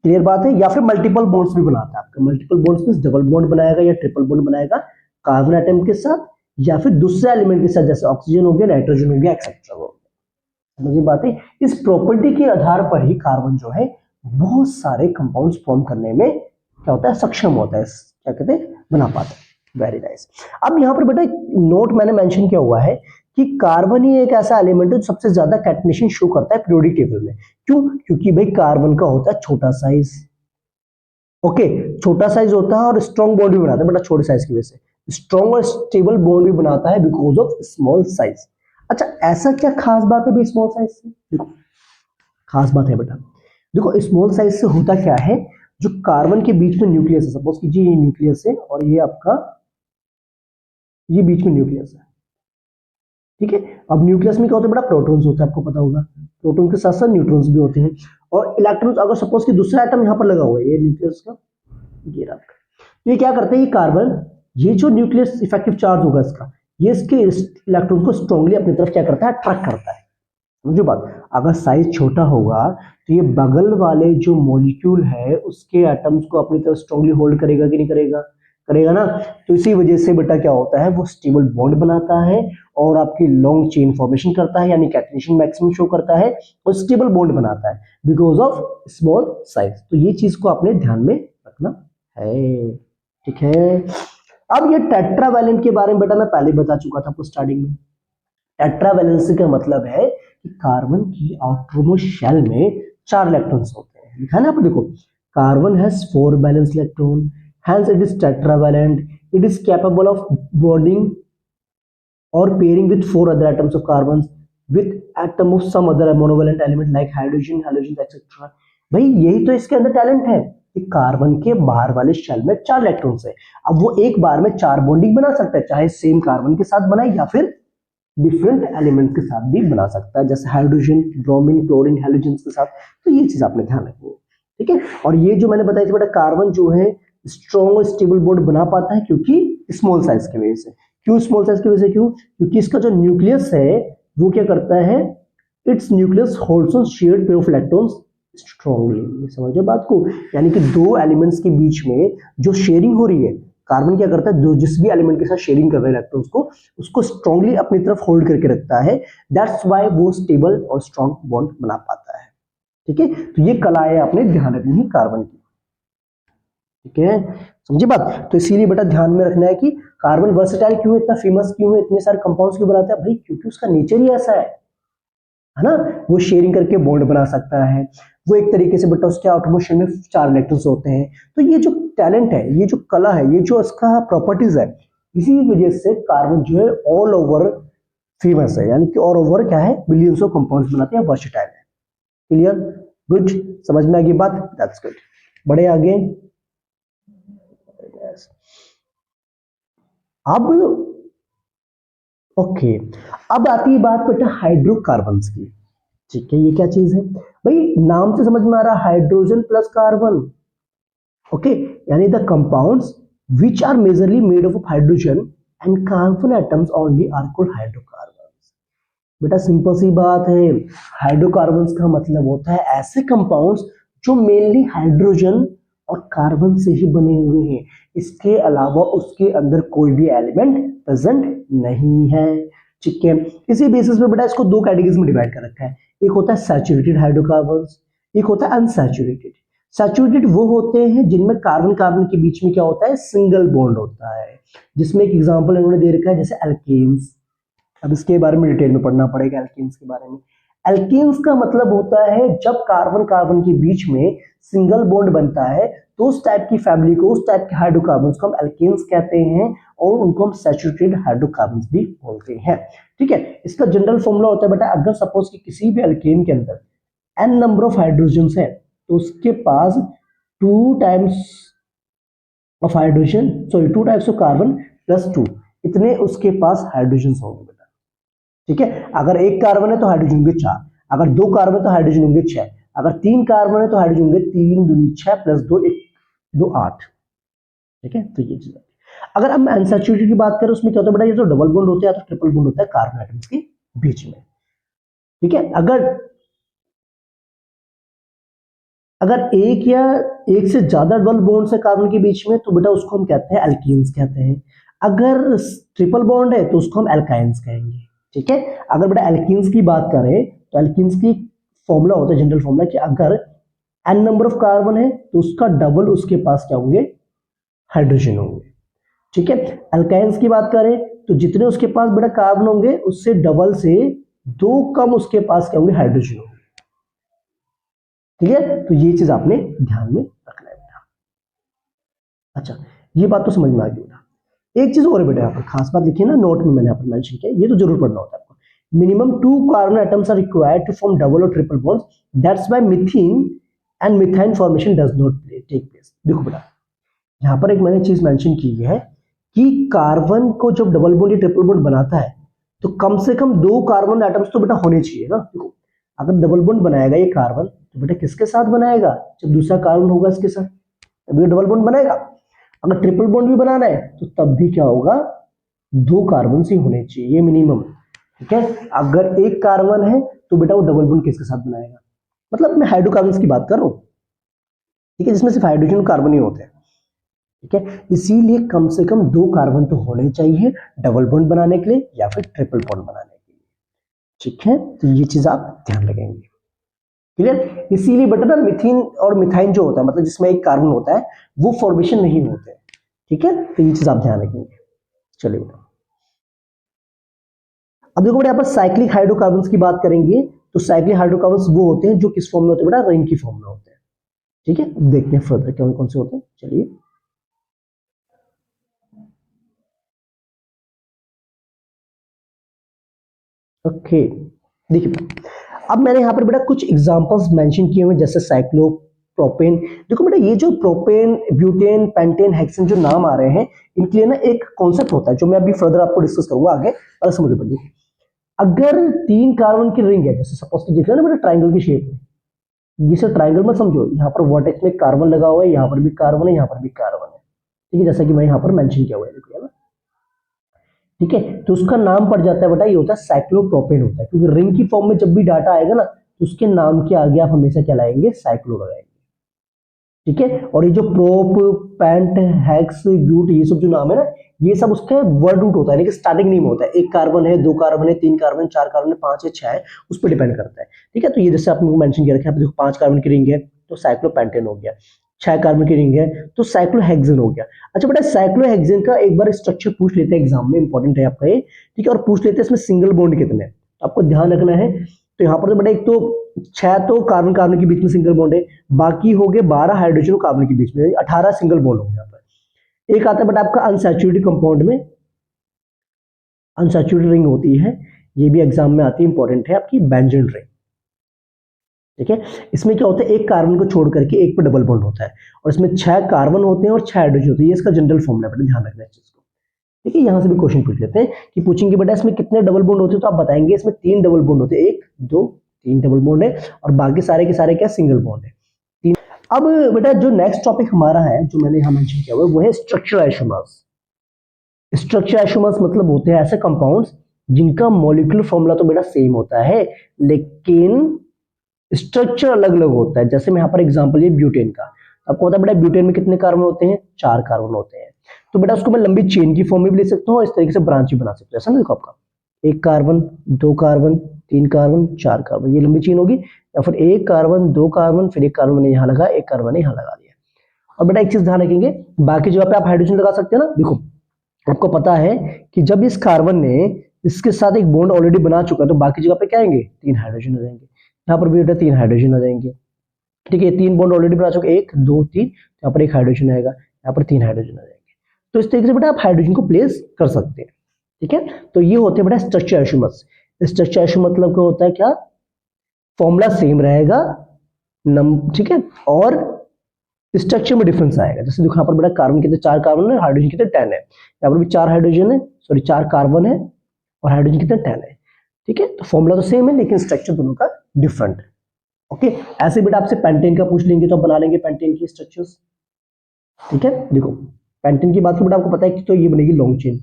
क्लियर बात है। या फिर मल्टीपल बॉन्ड्स भी बनाता है, आपका मल्टीपल बॉन्ड्स में डबल बॉन्ड बनाएगा या ट्रिपल बॉन्ड बनाएगा कार्बन एटम के साथ या फिर दूसरे एलिमेंट के साथ, जैसे ऑक्सीजन हो गया, नाइट्रोजन हो गया, एक्सेट्रा हो गया। मुझे बात है इस प्रॉपर्टी के आधार पर ही कार्बन जो है बहुत सारे कंपाउंड्स फॉर्म करने में क्या होता है, सक्षम होता है, क्या कहते हैं, बना पाता है। Very nice. अब यहाँ पर बेटा एक नोट मैंने मेंशन किया हुआ है कि कार्बन ही एक ऐसा एलिमेंट है जो सबसे ज्यादा कैटनेशन शो करता है पीरियोडिक टेबल में। क्यों? क्योंकि भाई कार्बन का होता है छोटा साइज। ओके, छोटा साइज होता है और स्ट्रॉन्ग बॉन्ड भी बनाता है बेटा छोटे साइज की वजह से, स्ट्रॉन्ग और स्टेबल बॉन्ड भी बनाता है बिकॉज ऑफ स्मॉल साइज। अच्छा, ऐसा क्या खास बात है भाई स्मॉल साइज से? देखो खास बात है बेटा, देखो स्मॉल साइज से होता क्या है, जो कार्बन के बीच में न्यूक्लियस है, सपोज कीजिए ये न्यूक्लियस है और ये आपका, ये बीच में न्यूक्लियस है, ठीक है। अब न्यूक्लियस में क्या होता है बेटा, प्रोटॉन्स होता है, आपको पता होगा, प्रोटॉन के साथ साथ न्यूट्रॉन्स भी होते हैं और इलेक्ट्रॉन्स। अगर सपोज कि दूसरा एटम यहाँ पर लगा हुआ है, ये न्यूक्लियस का, ये रहा, तो ये क्या करते हैं, ये कार्बन, ये जो न्यूक्लियस इफेक्टिव चार्ज होगा इसका, ये इसके इलेक्ट्रॉन को स्ट्रांगली अपनी तरफ क्या करता है, अट्रैक्ट करता है। समझो बात, अगर साइज छोटा होगा तो ये बगल वाले जो मॉलिक्यूल है उसके एटम्स को अपनी तरफ स्ट्रांगली होल्ड करेगा कि नहीं करेगा, करेगा ना। तो इसी वजह से बेटा क्या होता है, वो स्टेबल बॉन्ड बनाता है और आपकी लॉन्ग चेन फॉर्मेशन करता है, यानी कैटनेशन मैक्सिमम शो करता है और स्टेबल बॉन्ड बनाता है बिकॉज ऑफ स्मॉल साइज। तो ये चीज को आपने ध्यान में रखना है, ठीक है। अब ये टेट्रावैलेंट के बारे में बेटा मैं पहले बता चुका था आपको स्टार्टिंग में। टेट्रावैलेंसी का मतलब है कि कार्बन की आउटरमोस्ट शेल में 4 इलेक्ट्रॉन्स होते हैं, लिखा है ना आप देखो, carbon has 4 valence electron, hence it is tetravalent, it is capable of bonding or pairing with 4 other atoms of carbons with atom of some other monovalent element like hydrogen, halogens etc। भाई यही तो इसके अंदर talent है कि carbon के बाहर वाले शेल में 4 इलेक्ट्रॉन्स है, अब वो एक बार में 4 बॉन्डिंग बना सकता है, चाहे सेम कार्बन के साथ बनाए या फिर डिफरेंट एलिमेंट के साथ भी बना सकता है, जैसे हाइड्रोजन, ब्रोमीन, क्लोरीन, हेलोजेंस के साथ। तो ये चीज आपने ध्यान रखनी है, ठीक है। और ये जो मैंने बताया था बेटा, कार्बन जो है स्ट्रॉन्ग और स्टेबल बॉन्ड बना पाता है क्योंकि स्मॉल साइज की वजह से। क्यों स्मॉल साइज की वजह से? क्यों? क्योंकि इसका जो न्यूक्लियस है वो क्या करता है, it's nucleus holds on shared pair of electrons strongly. ये समझो बात को, यानी कि दो एलिमेंट्स के बीच में जो शेयरिंग हो रही है, कार्बन क्या करता है, दो जिस भी एलिमेंट के साथ शेयरिंग कर रहे हैं इलेक्ट्रॉन्स को, उसको स्ट्रांगली अपनी तरफ होल्ड करके रखता है। दैट्स व्हाई वो स्टेबल और स्ट्रांग बॉन्ड बना पाता है, ठीक है। तो ये कला है आपने ध्यान रखनी है कार्बन की, ठीक है, समझी बात। तो इसीलिए बेटा ध्यान में रखना है कि कार्बन वर्सेटाइल क्यों है, इतना फेमस क्यों है, इतने सारे कंपाउंड्स क्यों बनाता है भाई, क्योंकि उसका नेचर ही ऐसा है ना। वो शेयरिंग करके बॉन्ड बना सकता है, वो एक तरीके से बेटा उसके आउटरमोस्ट शेल में 4 इलेक्ट्रॉन्स होते हैं। तो ये जो टैलेंट है, ये जो कला है, ये जो उसका प्रॉपर्टीज है, इसी वजह से कार्बन जो है ऑल ओवर फेमस है, यानी कि ऑल ओवर क्या है, बिलियंस ऑफ कंपाउंड्स बनाते हैं, वर्सेटाइल है। क्लियर, गुड, समझ में आ गई बात, दैट्स गुड। बड़े आगे, अब ओके, अब आती है बात बेटा हाइड्रोकार्बन्स की, ठीक है। ये क्या चीज है भाई, नाम से समझ में आ रहा, हाइड्रोजन प्लस कार्बन, ओके, यानी the compounds which are majorly made up of hydrogen and carbon atoms only are called hydrocarbons। बेटा सिंपल सी बात है, हाइड्रोकार्बन्स का मतलब होता है ऐसे कंपाउंड्स जो मेनली हाइड्रोजन और कार्बन से ही बने हुए हैं, इसके अलावा उसके अंदर कोई भी एलिमेंट प्रेजेंट नहीं है, ठीक है। इसी बेसिस पे बेटा इसको दो कैटेगरीज में डिवाइड कर रखा है, एक होता है सैचुरेटेड हाइड्रोकार्बन्स, एक होता है अनसैचुरेटेड। सैचुरेटेड वो होते हैं जिनमें कार्बन कार्बन के बीच में क्या होता है, सिंगल बॉन्ड होता है, जिसमें एक एग्जांपल इन्होंने दे रखा है जैसे एल्केन्स। अब इसके बारे में डिटेल में पढ़ना पड़ेगा एल्केन्स के बारे में। एल्केन्स का मतलब होता है जब कार्बन कार्बन के बीच में सिंगल बॉन्ड बनता है तो उस टाइप की फैमिली को, उस टाइप के हाइड्रोकार्बन्स को हम एल्केन्स कहते हैं और उनको हम सैचुरेटेड हाइड्रोकार्बन्स भी बोलते हैं, ठीक है। इसका जनरल फॉर्मूला होता है बेटा, अगर सपोज कि किसी भी एल्केन के अंदर n नंबर ऑफ हाइड्रोजन्स है तो उसके पास 2 times of hydrogen, sorry 2 types of carbon plus 2, इतने उसके पास हाइड्रोजन होंगे बेटा, ठीक है। अगर एक कार्बन है तो हाइड्रोजन होंगे 4, अगर 2 कार्बन है तो हाइड्रोजन होंगे 6, अगर 3 कार्बन है तो हाइड्रोजन होंगे 3 दूनी 6 प्लस 2 1 2 8, ठीक है। तो ये चीज है। अगर हम अनसैचुरेटेड की बात करें उसमें क्या होता है बेटा, ये तो डबल बॉन्ड होता है या तो ट्रिपल बॉन्ड होता है कार्बन एटम्स के बीच में, ठीक है। अगर एक या एक से ज्यादा डबल बॉन्ड है कार्बन के बीच में तो बेटा उसको हम कहते हैं एल्कीन्स कहते हैं। अगर ट्रिपल बॉन्ड है तो उसको हम एल्काइंस कहेंगे, ठीक है। अगर बेटा एल्कीन्स की बात करें तो एल्कीन्स की फॉर्मूला होता है, जनरल फॉर्मूला, कि अगर n नंबर ऑफ कार्बन है तो उसका डबल उसके पास क्या होंगे, हाइड्रोजन होंगे। ठीक है, अल्काइंस की बात करें तो जितने उसके पास बेटा कार्बन होंगे उससे डबल से 2 कम उसके पास क्या होंगे, हाइड्रोजन होंगे। ठीक है, तो ये चीज आपने ध्यान में रखना है बेटा। अच्छा, ये बात तो समझ में आ गई बेटा। एक चीज और है बेटा, यहाँ पर खास बात लिखी है ना, नोट में मैंने यहाँ पर मेंशन किया, ये तो जरूर पढ़ना होता है आपको। Minimum 2 carbon atoms are required to form double और triple bonds, that's why methane and methyne formation does not take place. देखो बेटा, यहाँ पर एक मैंने चीज मेंशन की है कि कार्बन को जब डबल बॉन्ड या ट्रिपल बॉन्ड बनाता है तो कम से कम 2 कार्बन एटम्स तो बेटा होने चाहिए ना। देखो, अगर डबल बॉन्ड बनाएगा ये कार्बन तो बेटा किसके साथ बनाएगा, जब दूसरा कार्बन होगा इसके साथ तभी डबल बॉन्ड बनाएगा। अगर ट्रिपल बॉन्ड भी बनाना है तो तब भी क्या होगा, 2 कार्बन ही होने चाहिए मिनिमम। ठीक है, अगर एक कार्बन है तो बेटा वो डबल बॉन्ड किसके साथ बनाएगा, मतलब मैं हाइड्रोकार्बन की बात कर रहा हूँ। ठीक है, जिसमें सिर्फ हाइड्रोजन और कार्बन ही होते हैं। ठीक है, इसीलिए कम से कम 2 कार्बन तो होने चाहिए डबल बॉन्ड बनाने के लिए या फिर ट्रिपल बॉन्ड बनाने के लिए। ठीक है, तो ये चीज आप ध्यान रखेंगे। क्लियर, इसीलिए बेटा ना मिथीन और मिथाइन जो होता है, मतलब जिसमें एक कार्बन होता है, वो फॉर्मेशन नहीं होते हैं। ठीक है, तो ये चीज आप ध्यान रखेंगे। चलिए बेटा, अब देखो बेटा यहाँ पर साइक्लिक हाइड्रोकार्बन्स की बात करेंगे तो साइक्लिक हाइड्रोकार्बन्स वो होते हैं जो किस फॉर्म में होते हैं बेटा, रिंग की फॉर्म में होते हैं। ठीक है, देखते हैं फर्दर कौन कौन से होते हैं। चलिए, ओके, देखिए अब मैंने यहाँ पर बेटा कुछ एग्जांपल्स मेंशन किए हुए, जैसे साइक्लो प्रोपेन। देखो बेटा, ये जो प्रोपेन, ब्यूटेन, पेंटेन, हेक्सेन जो नाम आ रहे हैं, इनके लिए ना एक कॉन्सेप्ट होता है जो मैं अभी फर्दर आपको डिस्कस करूंगा आगे, और समझ पड़िए। अगर 3 कार्बन की रिंग है, जैसे सपोज की दिख रहा है ना बेटा ट्राइंगल की शेप में, जिसे ट्राइंगल में समझो, यहाँ पर वर्टेक्स में कार्बन लगा हुआ है, यहाँ पर भी कार्बन है, यहाँ पर भी कार्बन है। ठीक है, जैसा कि मैं यहाँ पर मेंशन किया हुआ है, देखिए ना। ठीक है, तो उसका नाम पड़ जाता है बेटा, ये होता है साइक्लोप्रोपेन होता है, क्योंकि रिंग की फॉर्म में जब भी डाटा आएगा ना तो उसके नाम के आगे आप हमेशा क्या लाएंगे, साइक्लो लगाएंगे। ठीक है, और ये जो प्रोप, पेंट, हेक्स, ब्यूट, ये सब जो नाम है ना, ये सब उसके वर्ड रूट होता है, लेकिन स्टार्टिंग नेम होता है। 1 कार्बन है, 2 कार्बन है, 3 कार्बन, 4 कार्बन है, 5 है, 6 है, उस पर डिपेंड करता है। ठीक है, तो ये जैसे आपने मेंशन किया रखा है, देखो 5 कार्बन की रिंग है तो साइक्लोपेंटेन हो गया, 6 कार्बन की रिंग है तो साइक्लोहेक्सेन हो गया। अच्छा बेटा, साइक्लोहेक्सेन का एक बार स्ट्रक्चर पूछ लेते हैं एग्जाम में, इंपॉर्टेंट है आपका ये। ठीक है, और पूछ लेते हैं इसमें सिंगल बॉन्ड कितने हैं, आपको ध्यान रखना है। तो यहाँ पर तो बेटा एक तो 6 तो कार्बन कार्बन के बीच में सिंगल बॉन्ड है, बाकी हो गए 12 हाइड्रोजन और कार्बन के बीच में, 18 सिंगल बॉन्ड हो गया। यहाँ पर एक आता है बेटा आपका अनसैचुरेटेड कंपाउंड में, अनसैचुरेटेड रिंग होती है, ये भी एग्जाम में आती है, इंपॉर्टेंट है आपकी, बेंजीन रिंग। ठीक है, इसमें क्या होता है, एक कार्बन को छोड़ करके एक पे डबल बॉन्ड होता है, और इसमें 6 कार्बन होते हैं और 6 हाइड्रोजन होते हैं, ये इसका जनरल फॉर्मूला है बेटा, ध्यान रखना है इस चीज को। ठीक है, यहां से भी क्वेश्चन पूछ लेते हैं कि पूछेंगे बेटा इसमें कितने डबल बॉन्ड होते हैं, तो आप बताएंगे इसमें 3 डबल बॉन्ड होते हैं, 1 2 3 डबल बॉन्ड है, और बाकी सारे के सारे क्या, सिंगल बॉन्ड है। तीन। अब बेटा जो नेक्स्ट टॉपिक हमारा है, जो मैंने यहाँ मेंशन किया हुआ है, वो है स्ट्रक्चरल आइसोमर्स। स्ट्रक्चरल आइसोमर्स मतलब होते हैं ऐसे कंपाउंड्स जिनका मॉलिक्यूलर फॉर्मूला तो बेटा सेम होता है, लेकिन स्ट्रक्चर अलग अलग होता है। जैसे मैं यहाँ पर एग्जांपल ये ब्यूटेन का, आपको पता है बेटा ब्यूटेन में कितने कार्बन होते हैं, 4 कार्बन होते हैं। तो बेटा उसको मैं लंबी चेन की फॉर्म में भी ले सकता हूँ, इस तरीके से ब्रांच भी बना सकता हूँ। ऐसा ना, देखो आपका 1 कार्बन, 2 कार्बन, 3 कार्बन, 4 कार्बन, ये लंबी चेन होगी। या फिर 1 कार्बन, 2 कार्बन, फिर 1 कार्बन मैंने यहाँ लगा, 1 कार्बन यहाँ लगा दिया। और बेटा एक चीज ध्यान रखेंगे, बाकी जगह पे आप हाइड्रोजन लगा सकते हैं ना। देखो आपको पता है कि जब इस कार्बन ने इसके साथ एक बॉन्ड ऑलरेडी बना चुका है, तो बाकी जगह पे क्या आएंगे, 3 हाइड्रोजन आ जाएंगे। यहाँ पर भी बेटा 3 हाइड्रोजन आ जाएंगे। ठीक है, 3 बॉन्ड ऑलरेडी बना चुके, 1 2 3, यहाँ पर 1 हाइड्रोजन आएगा, यहाँ पर 3 हाइड्रोजन आ जाएंगे। तो इस तरीके से बेटा आप हाइड्रोजन को प्लेस कर सकते हैं। ठीक है, तो ये होते हैं बेटा स्ट्रक्चर आइसोमर्स। स्ट्रक्चर आइसोमर मतलब क्या होता है, क्या फॉर्मूला सेम रहेगा, ठीक है, और स्ट्रक्चर में डिफरेंस आएगा। जैसे देखो यहाँ पर बेटा कार्बन कितने, 4 कार्बन है, हाइड्रोजन कितने 10 है, यहाँ पर भी 4 हाइड्रोजन है, सॉरी 4 कार्बन है, और हाइड्रोजन कितने 10 है। ठीक है, तो फॉर्मूला तो सेम है लेकिन स्ट्रक्चर दोनों का डिफरेंट है। ओके, ऐसे बेटा आपसे पेंटेन का पूछ लेंगे तो आप बना लेंगे पेंटेन की स्ट्रक्चर्स। ठीक है, देखो पेंटेन की बात बेटा आपको पता है कि तो ये बनेगी लॉन्ग चेन,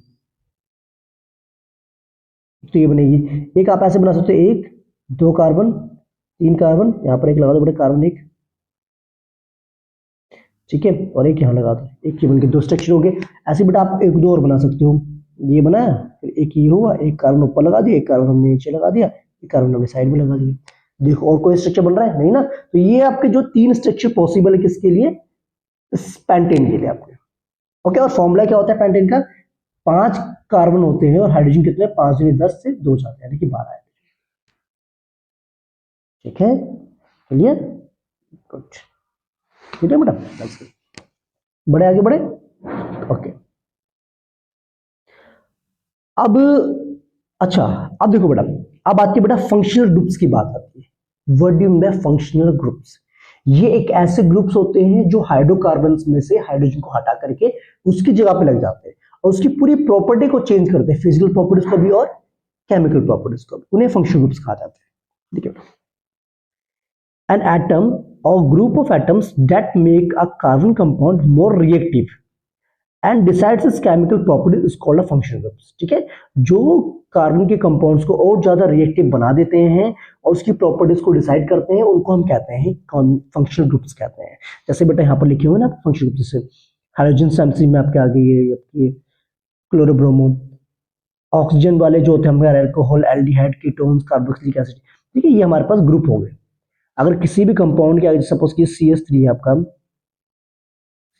तो ये बनेगी। एक आप ऐसे बना सकते हो, 1 2 कार्बन, 3 कार्बन, यहाँ पर एक लगा दो बेटा कार्बन 1, ठीक है, और एक यहाँ लगा दो, एक ये बन के 2 स्ट्रक्चर हो गए। ऐसे बेटा आप 1 2 और बना सकते हो, ये बनाया, फिर एक ये हुआ, एक कार्बन ऊपर लगा दिया, एक कार्बन हमने नीचे लगा दिया, एक कार्बन हमने साइड में लगा दिया। देखो और कोई स्ट्रक्चर बन रहा है नहीं ना, तो ये आपके जो 3 स्ट्रक्चर पॉसिबल है किसके लिए, पेंटेन के लिए आपके। ओके, और फॉर्मूला क्या होता है पेंटेन का, 5 कार्बन होते हैं और हाइड्रोजन कितने, 5 दूनी 10 से 2 जाते हैं, यानी कि 12 है। ठीक है, क्लियर, गुड, ठीक है बेटा, बड़े आगे बढ़े। ओके, अब अच्छा, अब देखो बेटा, अब आती है बेटा फंक्शनल ग्रुप्स की बात आती है। What do you mean by functional groups, ये एक ऐसे ग्रुप्स होते हैं जो हाइड्रोकार्बन्स में से हाइड्रोजन को हटा करके उसकी जगह पे लग जाते हैं और उसकी पूरी प्रॉपर्टी को चेंज करते हैं, फिजिकल प्रॉपर्टीज को भी और केमिकल प्रॉपर्टीज को भी, उन्हें फंक्शनल ग्रुप्स कहा जाता है। ठीक है, an atom or group of atoms that make a carbon compound more reactive and decides its chemical property is called a functional groups। ठीक है, जो कार्बन के कंपाउंड्स को और ज्यादा रिएक्टिव बना देते हैं और उसकी प्रॉपर्टीज को डिसाइड करते हैं, उनको हम कहते हैं फंक्शनल ग्रुप्स कहते हैं। जैसे बेटा यहाँ पर लिखे हुए ना फंक्शनल ग्रुप, जैसे हाइड्रोजन सैमसी में आपके आ गई है आपकी क्लोरोब्रोमो, ऑक्सीजन वाले जो होते हैं हमारे alcohol, aldehyde, ketones, carboxylic acid. ठीक है, ये हमारे पास ग्रुप हो गए। अगर किसी भी कंपाउंड के आगे सपोज कि CH3 है आपका,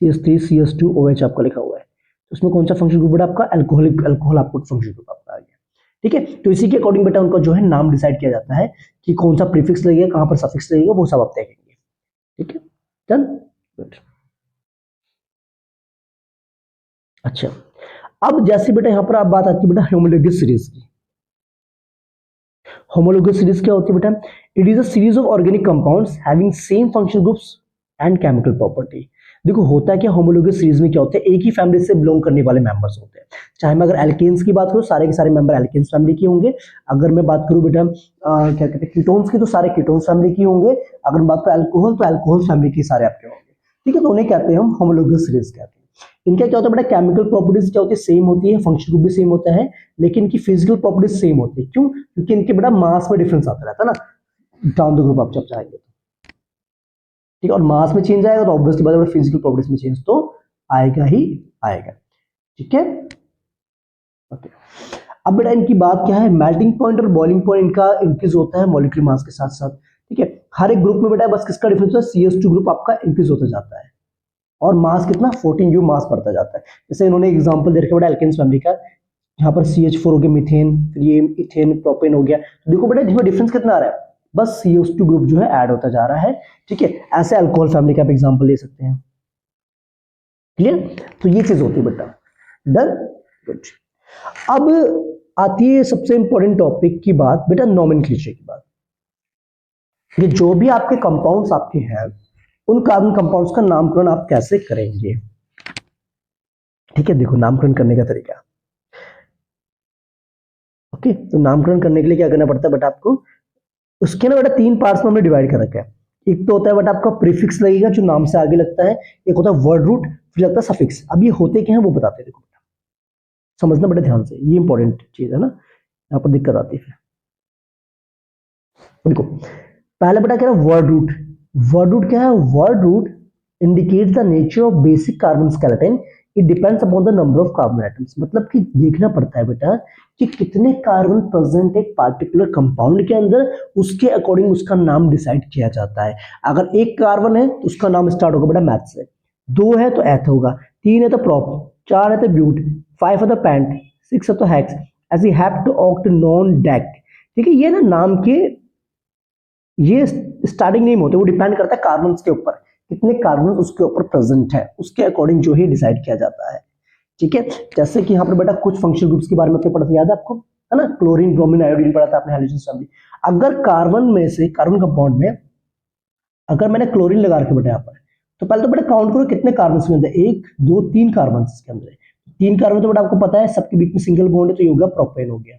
CH3 CH2OH आपका लिखा हुआ है, तो उसमें कौन सा फंक्शन ग्रुप बेटा आपका, अल्कोहलिक, अल्कोहल आपको फंक्शन ग्रुप आपका आ गया। ठीक है, तो इसी के अकॉर्डिंग बेटा उनका जो है नाम डिसाइड किया जाता है कि कौन सा प्रीफिक्स लगेगा, कहां पर सफिक्स लगेगा, वो सब आप देखेंगे। ठीक है, डन, गुड। अच्छा, अब जैसे बेटा यहां पर आप बात आती है बेटा होमोलोगस सीरीज की। होमोलोगस सीरीज क्या होती है बेटा, it is a series of organic compounds having same functional groups and chemical property. देखो होता है क्या, होमोलोगस सीरीज में क्या होता है, एक ही फैमिली से बिलोंग करने वाले मेंबर्स होते हैं। चाहे मैं अगर एल्केन्स की बात करूं, सारे के सारे मेंबर एल्केन्स फैमिली के होंगे। अगर मैं बात करूं बेटा क्या कहते हैं कीटोन्स की, तो सारे कीटोन्स फैमिली के होंगे। अगर मैं बात करूं अल्कोहल, तो अल्कोहल फैमिली के सारे आपके होंगे। ठीक है, तो उन्हें कहते हैं हम होमोलोगस सीरीज कहते हैं। इनका क्या होता है बेटा, केमिकल प्रॉपर्टीज क्या होती है, सेम होती है, फंक्शन ग्रुप भी सेम होता है, लेकिन इनकी फिजिकल प्रॉपर्टीज सेम होती है। क्यों, क्योंकि इनके बेटा मास में डिफरेंस आता रहता है ना, डाउन द ग्रुप आप जब जाएंगे तो। ठीक है, और मास में चेंज आएगा तो ऑब्वियसली बात है फिजिकल प्रॉपर्टीज में चेंज तो आएगा ही आएगा। ठीक है, ओके। अब बेटा इनकी बात क्या है, मेल्टिंग पॉइंट और बॉइलिंग पॉइंट इनका इंक्रीज होता है मॉलिक्यूलर मास के साथ साथ। ठीक है, हर एक ग्रुप में बेटा बस किसका डिफरेंस होता है, CH2 ग्रुप आपका इंक्रीज होता जाता है और मास कितना 14 U मास बढ़ता जाता है। जैसे इन्होंने एग्जांपल दे रखा बेटा एल्केन्स फैमिली का, यहाँ पर CH4 हो गया मीथेन, फिर ये इथेन प्रोपेन हो गया। तो देखो बेटा इसमें डिफरेंस कितना आ रहा है, बस CH2 ग्रुप जो है ऐड होता जा रहा है। ठीक है, ऐसे अल्कोहल फैमिली का आप एग्जांपल ले सकते हैं। क्लियर, तो ये चीज होती है बेटा, डन, गुड। अब आती है सबसे इंपॉर्टेंट टॉपिक की बात बेटा, नोमेनक्लेचर की बात। ये जो भी आपके कंपाउंड्स आपके हैं, उन कार्बन कंपाउंड्स का नामकरण आप कैसे करेंगे। ठीक है, देखो नामकरण करने का तरीका। ओके, तो नामकरण करने के लिए क्या करना पड़ता है बेटा आपको, उसके ना बेटा 3 पार्ट्स में हमने डिवाइड कर रखा है। एक तो होता है बेटा आपका प्रीफिक्स लगेगा जो नाम से आगे लगता है, एक होता है वर्ड रूट, फिर लगता है सफिक्स। अब ये होते क्या है वो बताते हैं, देखो बेटा समझना बेटा ध्यान से, ये इंपॉर्टेंट चीज है ना, यहाँ पर दिक्कत आती है। फिर देखो पहले बेटा क्या है, वर्ड रूट। वर्ड रूट क्या है, word root indicates the nature of basic carbon skeleton, it depends upon the number of carbon atoms. मतलब कि देखना पड़ता है बेटा कि कितने कार्बन प्रेजेंट एक पार्टिकुलर कंपाउंड के अंदर, उसके अकॉर्डिंग उसका नाम डिसाइड किया जाता है। अगर 1 कार्बन है तो उसका नाम स्टार्ट होगा बेटा मैथ से, 2 है तो एथ होगा, 3 है तो प्रोप, 4 है तो ब्यूट, 5 है तो पेंट, 6 है तो हेक्स, ऐसे हेप्ट, ऑक्ट, नॉन, डेक्ट। ठीक है, ये ना नाम के ये स्टार्टिंग नेम होते हैं, वो डिपेंड करता है कार्बन के ऊपर, कितने कार्बन उसके ऊपर प्रेजेंट है, उसके अकॉर्डिंग जो ही डिसाइड किया जाता है। ठीक है, जैसे कि यहाँ पर बेटा कुछ फंक्शनल ग्रुप्स के बारे में आपको पढ़ा था, याद है आपको, है ना, क्लोरीन, ब्रोमीन, आयोडीन पढ़ा था आपने हाइड्रोजन फैमिली। अगर कार्बन में से, कार्बन कंपाउंड में अगर मैंने क्लोरीन लगा रखे बेटा यहाँ पर, तो पहले तो बेटा काउंट करो कितने कार्बन के अंदर, 1 2 3 कार्बन इसके अंदर है। 3 कार्बन तो बेटा आपको पता है सबके बीच में सिंगल बॉन्ड है, तो ये होगा प्रोपेन हो गया।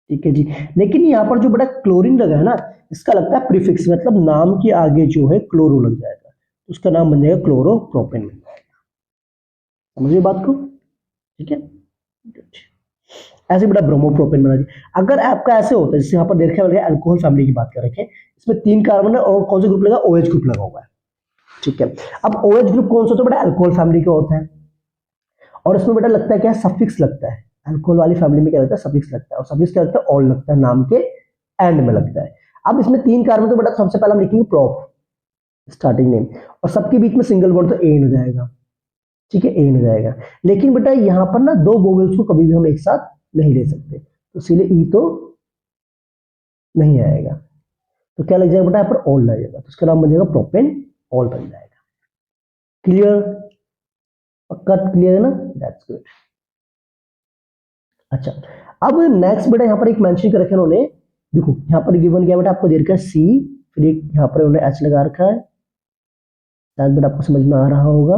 ठीक है जी, लेकिन यहाँ पर जो बड़ा क्लोरीन लगा है ना, इसका लगता है प्रीफिक्स, मतलब नाम के आगे जो है क्लोरो लग जाएगा, उसका नाम बन जाएगा क्लोरोप्रोपेन बन जाएगा। समझिए बात को, ठीक है। ऐसे बड़ा ब्रोमोप्रोपेन बना दिया। अगर आपका ऐसे होता है जैसे यहाँ पर देखा है अल्कोहल फैमिली की बात कर रखे, इसमें 3 कार्बन है और कौन सा ग्रुप लगा, OH ग्रुप लगा हुआ है। ठीक है, अब OH ग्रुप कौन सा होता है बेटा, अल्कोहल फैमिली का होता है, और इसमें बेटा लगता है क्या, सफिक्स लगता है। अल्कोहल वाली फैमिली में क्या लगता है, सफिक्स लगता है, और सफिक्स क्या लगता है, ऑल लगता है नाम के एंड में लगता है। अब इसमें 3 कार्बन तो बेटा सबसे पहले हम लिखेंगे प्रोप स्टार्टिंग नेम, और सबके बीच में सिंगल बॉन्ड तो एन हो जाएगा, ठीक है, एन हो जाएगा। लेकिन बेटा यहाँ पर ना 2 वोवेल्स को कभी भी हम एक साथ नहीं ले सकते, तो इसीलिए ई तो नहीं आएगा, तो क्या लग जाएगा बेटा यहाँ पर ऑल लग जाएगा, तो इसका नाम बन जाएगा प्रोपेन ऑल बन जाएगा। क्लियर, पक्का क्लियर है ना, दैट्स गुड। अच्छा, अब नेक्स्ट बेटा यहाँ पर एक मेंशन कर रखा है उन्होंने, देखो यहाँ पर गिवन क्या बेटा, आपको दे रखा है सी, फिर एक यहाँ पर उन्होंने एच लगा रखा है, शायद बेटा आपको समझ में आ रहा होगा,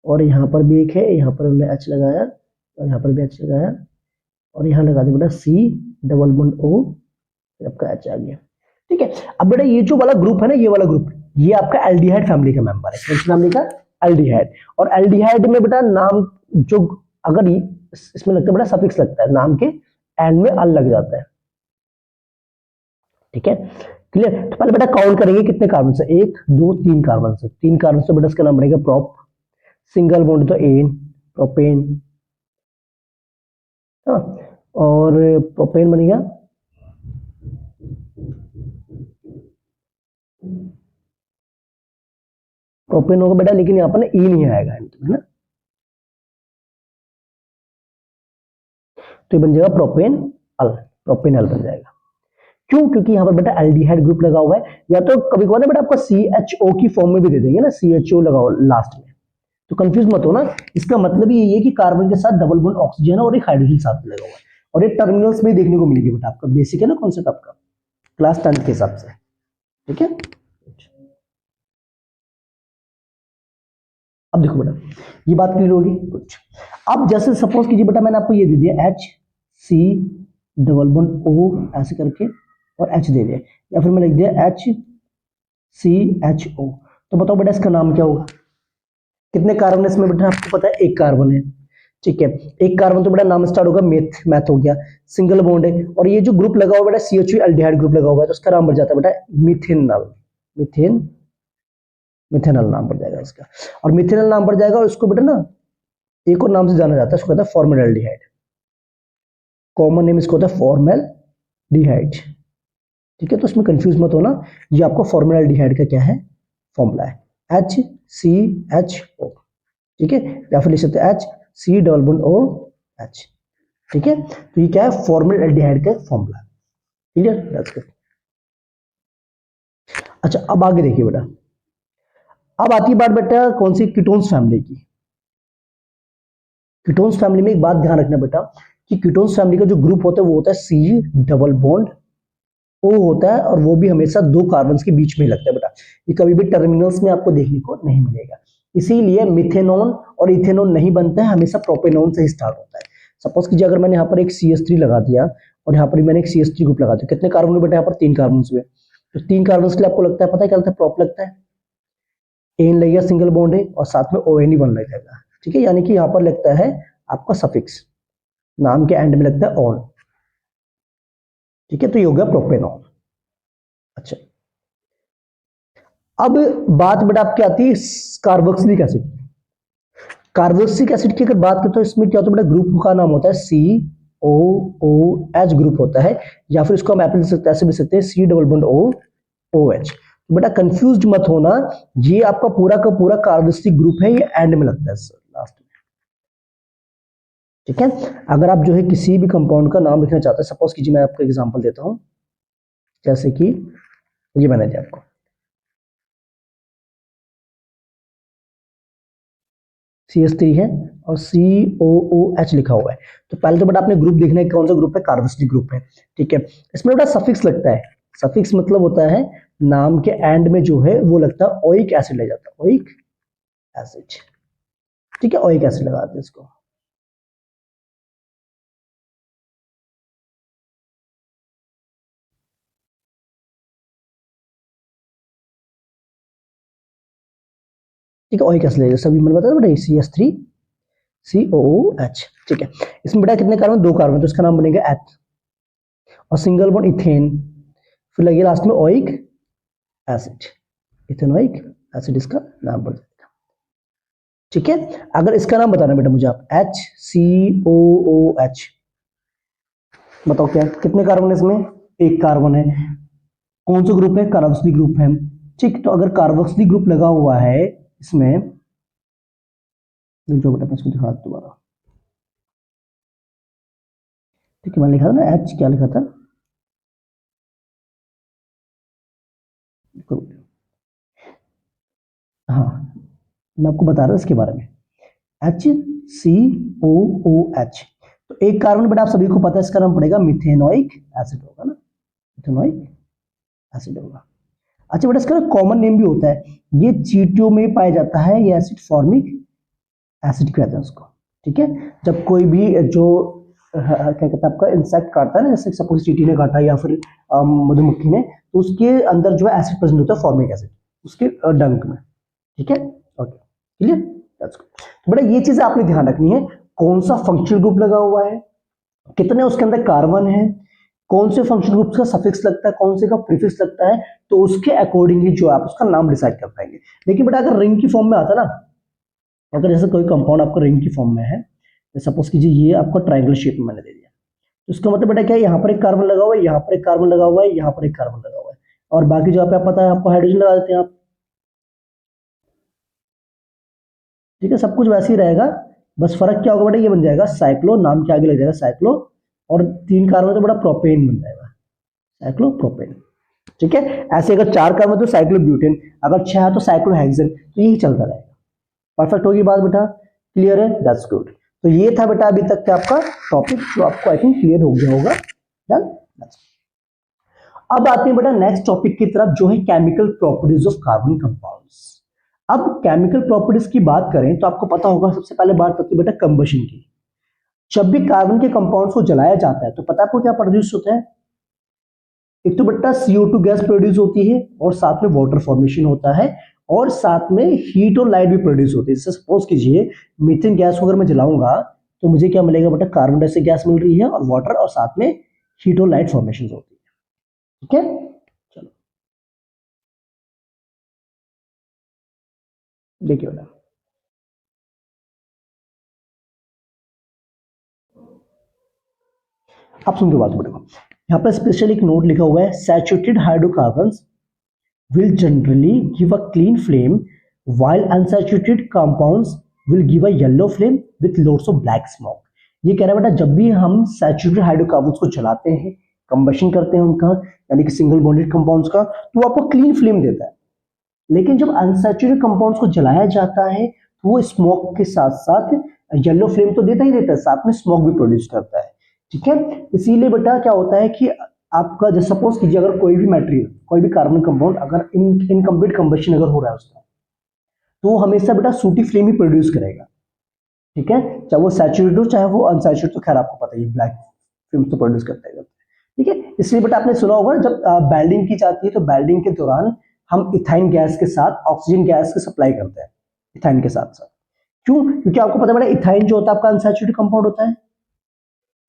और यहाँ पर भी एक है, यहाँ पर उन्होंने एच लगाया और यहाँ पर भी एच लगाया, और यहाँ लगा दिया बेटा सी डबल बॉन्ड ओ, फिर आपका एच आ गया, ठीक है। अब बेटा ये जो वाला ग्रुप है ना, ये वाला ग्रुप, ये आपका एल्डिहाइड फैमिली का मेंबर है, कौन सी फैमिली का, एल्डिहाइड। और एल्डिहाइड में बेटा नाम जो अगर इसमें लगता है बेटा सफिक्स लगता है, नाम के एंड में अल लग जाता है, ठीक है, क्लियर। तो पहले बेटा काउंट करेंगे कितने कार्बन से, 1 2 3 कार्बन से, 3 कार्बन से बेटा इसका नाम बनेगा प्रोप, सिंगल बॉन्ड तो एन, प्रोपेन, हाँ, और प्रोपेन बनेगा प्रोपेन होगा बेटा, लेकिन यहाँ पर ना ई नहीं आएगा है ना, तो ये बन जाएगा प्रोपेन अल, प्रोपेन अल बन जाएगा। क्यों, क्योंकि यहाँ पर बेटा एल्डिहाइड ग्रुप लगा हुआ है, या तो कभी कभार ना बेटा आपको CHO की फॉर्म में भी दे देंगे ना, CHO लगाओ लास्ट में, तो कंफ्यूज मत हो ना, इसका मतलब ये है कि कार्बन के साथ डबल बॉन्ड ऑक्सीजन और एक हाइड्रोजन साथ में लगा हुआ है, और ये टर्मिनल्स में देखने को मिलेगी बेटा, आपका बेसिक है ना कॉन्सेप्ट आपका क्लास 10 के हिसाब से, ठीक है। अब देखो बेटा ये बात क्लियर होगी कुछ। अब जैसे सपोज कीजिए बेटा मैंने आपको ये दे दिया HC डबल बॉन्ड O ऐसे करके, और H दे दिया, या फिर मैं लिख दिया HCHO, तो बताओ बेटा इसका नाम क्या होगा, कितने कार्बन है इसमें बेटा, आपको पता है 1 कार्बन है, ठीक है, 1 कार्बन तो बेटा नाम स्टार्ट होगा मेथ, मैथ हो गया, सिंगल बॉन्ड है, और ये जो ग्रुप लगा हुआ है बेटा CHO एल्डिहाइड ग्रुप लगा हुआ है, तो उसका नाम बढ़ जाता है बेटा मिथेनल, मिथेन, मिथेनल नाम बढ़ जाएगा इसका, और मिथेनल नाम बढ़ जाएगा, और इसको बेटा ना एक और नाम से जाना जाता है, उसको कहता है फॉर्मल्डिहाइड, कॉमन नेम इसको होता है फॉर्मल्डिहाइड, ठीक है। तो इसमें कंफ्यूज मत होना, ये आपको फॉर्मल्डिहाइड का क्या है, फॉर्मूला है HCHO, ठीक है, या फिर लिख सकते हैं HC डबल बॉन्ड OH, ठीक है। तो ये क्या है, फॉर्मल्डिहाइड का फॉर्मूला, क्लियर, दैट्स गुड। अच्छा, अब आगे देखिए बेटा, अब आती है बात बेटा कौन सी, कीटोन्स फैमिली की। कीटोन्स फैमिली में एक बात ध्यान रखना बेटा, कि कीटोन्स फैमिली का जो ग्रुप होता है वो होता है C डबल बॉन्ड O होता है, और वो भी हमेशा 2 कार्बन के बीच में लगता है बेटा, ये कभी भी टर्मिनल्स में आपको देखने को नहीं मिलेगा, इसीलिए मिथेनॉन और इथेनॉन नहीं बनता है, हमेशा प्रोपेनॉन से ही स्टार्ट होता है। सपोज कीजिए अगर मैंने यहाँ पर एक CH3 लगा दिया, और यहाँ पर मैंने एक CH3 ग्रुप लगा दिया, कितने कार्बन हुए बेटा, यहाँ पर 3 कार्बन हुए, तो 3 कार्बन के लिए आपको लगता है, पता है क्या लगता है, प्रोप लगता है, एन लगेगा सिंगल बॉन्ड है, और साथ में ONE1 लग जाएगा, ठीक है, यानी कि यहाँ पर लगता है आपका सफिक्स, नाम के एंड में लगता है ऑन, ठीक है, तो ये हो गया प्रोपेनॉन। अच्छा, अब बात बेटा आपकी आती है कार्बोक्सिलिक एसिड, कार्बोक्सिलिक एसिड की अगर बात करें तो इसमें क्या होता है बेटा, ग्रुप का नाम होता है COOH ग्रुप होता है, या फिर इसको हम ऐसे भी सकते हैं C डबल बॉन्ड OH। बेटा कंफ्यूज मत होना, ये आपका पूरा का पूरा कार्बोक्सिलिक ग्रुप है, ये एंड में लगता है लास्ट में, ठीक है। अगर आप जो है किसी भी कंपाउंड का नाम लिखना चाहते हैं, सपोज कीजिए मैं आपको एग्जांपल देता हूं, जैसे कि ये मैंने दिया आपको CH3 है और COOH लिखा हुआ है, तो पहले तो बेटा आपने ग्रुप देखना है कौन सा ग्रुप है, कार्बोक्सिलिक ग्रुप है, ठीक है। इसमें बेटा सफिक्स लगता है, सफिक्स मतलब होता है नाम के एंड में जो है वो लगता है ओइक एसिड लग जाता है, ओइक एसिड, ठीक है, ओइक एसिड लगाते हैं इसको, ठीक है, ओइक एसिड लगेगा, सभी मैंने बताया बेटा CH3 COOH, ठीक है। इसमें बेटा कितने कार्बन, 2 कार्बन, तो इसका नाम बनेगा एथ, और सिंगल बॉन्ड इथेन, फिर लगेगा लास्ट में ओइक एसिड, इथेनोइक एसिड इसका नाम बन जाएगा, ठीक है। अगर इसका नाम बताना बेटा मुझे आप HCOOH, बताओ क्या कितने कार्बन है इसमें, एक कार्बन है। कौन सा ग्रुप है, कार्बोक्सिलिक ग्रुप है। ठीक, तो अगर कार्बोक्सिलिक ग्रुप लगा हुआ है इसमें, जो बेटा मैं इसको दिखा दोबारा। ठीक है, मैंने लिखा था ना एच, क्या लिखा था, हाँ मैं आपको बता रहा हूँ इसके बारे में। HCOOH, तो एक कार्बन बेटा आप सभी को पता है इसका नाम पड़ेगा मिथेनोइक एसिड होगा ना, मिथेनोइक एसिड होगा। अच्छा बेटा इसका कॉमन नेम भी होता है, ये चींटियों में पाया जाता है, ये एसिड फॉर्मिक एसिड कहते हैं उसको। ठीक है, जब कोई भी जो क्या कहते हैं आपका इंसेक्ट काटता है ना, जैसे सपोज चींटी ने काटा या फिर मधुमक्खी ने, तो उसके अंदर जो है एसिड प्रेजेंट होता है, फॉर्मिक एसिड, उसके डंक में। ठीक है, ओके क्लियर, दैट्स गुड। तो बेटा ये चीजें आपने ध्यान रखनी है, कौन सा फंक्शनल ग्रुप लगा हुआ है, कितने उसके अंदर कार्बन है, कौन से फंक्शन ग्रुप का सफिक्स लगता है, कौन से का प्रीफिक्स लगता है, तो उसके अकॉर्डिंगली जो आप उसका नाम डिसाइड कर पाएंगे। लेकिन बेटा अगर रिंग की फॉर्म में आता ना, अगर जैसे कोई कंपाउंड आपका रिंग की फॉर्म में है, सपोज कीजिए ये आपका ट्रायंगल शेप में मैंने दे दिया, तो इसका मतलब बेटा क्या है, यहाँ पर एक कार्बन लगा हुआ है, यहाँ पर एक कार्बन लगा हुआ है, यहाँ पर एक कार्बन लगा हुआ है, और बाकी जगह पे आप पता है आपको हाइड्रोजन लगा देते हैं आप। ठीक है, सब कुछ वैसे ही रहेगा, बस फर्क क्या होगा बेटा, ये बन जाएगा साइक्लो, नाम के आगे लग जाएगा साइक्लो, और तीन कार्बन तो बड़ा प्रोपेन बन जाएगा, साइक्लोप्रोपेन। ठीक है, ऐसे अगर चार कार्बन तो साइक्लोब्यूटेन, अगर छह है तो साइक्लोहेक्सेन, तो यही चलता रहेगा। परफेक्ट होगी बात बेटा, क्लियर है, दैट्स गुड। तो ये था बेटा अभी तक का आपका टॉपिक, जो आपको आई थिंक क्लियर हो गया होगा। डन। अब आते हैं बेटा नेक्स्ट टॉपिक की तरफ, जो है chemical properties of carbon compounds. अब केमिकल प्रॉपर्टीज की बात करें तो आपको पता होगा, सबसे पहले बात होती है बेटा कंबशन की। जब भी कार्बन के कंपाउंड्स को जलाया जाता है तो पता है आपको क्या प्रोड्यूस होता है, एक तो बेटा CO2 गैस प्रोड्यूस होती है, और साथ में वाटर फॉर्मेशन होता है, और साथ में हीट और लाइट भी प्रोड्यूस होती है। जैसे सपोज कीजिए मीथेन गैस को अगर मैं जलाऊंगा तो मुझे क्या मिलेगा बेटा, कार्बन डाइऑक्साइड गैस मिल रही है, और वाटर, और साथ में हीट और लाइट फॉर्मेशन होती है। ठीक है, चलो देखिए बेटा, आप सुन के बात बोलेगा, यहाँ पर स्पेशल एक नोट लिखा हुआ है, saturated hydrocarbons will generally give a clean flame while unsaturated compounds will give a yellow flame with lots of black smoke। ये कह रहा है बेटा, जब भी हम सैचुरेटेड हाइड्रोकार्बन्स को जलाते हैं, कंबशन करते हैं उनका, यानी कि सिंगल बॉन्डेड कंपाउंड्स का, तो वो आपको क्लीन फ्लेम देता है। लेकिन जब अनसैचुरेटेड कंपाउंड्स को जलाया जाता है तो वो स्मोक के साथ साथ येलो फ्लेम तो देता ही देता है, साथ में स्मोक भी प्रोड्यूस करता है। ठीक है, इसीलिए बेटा क्या होता है कि आपका जैसे सपोज कीजिए अगर कोई भी मटेरियल, कोई भी कार्बन कंपाउंड अगर इनकम्प्लीट कंबशन अगर हो रहा है उसका, तो वो हमेशा बेटा सूटी फ्लेम ही प्रोड्यूस करेगा। ठीक है, चाहे वो सैचुरेटेड हो चाहे वो अनसैचुरेटेड, तो खैर आपको पता ही ब्लैक फिल्म तो प्रोड्यूस करता है। ठीक है, इसलिए बेटा आपने सुना होगा जब बेल्डिंग की जाती है तो बेल्डिंग के दौरान हम इथाइन गैस के साथ ऑक्सीजन गैस की सप्लाई करते हैं, इथाइन के साथ साथ। क्यों, क्योंकि आपको पता है बेटा इथाइन जो होता है आपका अनसैचुरेटेड कंपाउंड होता है।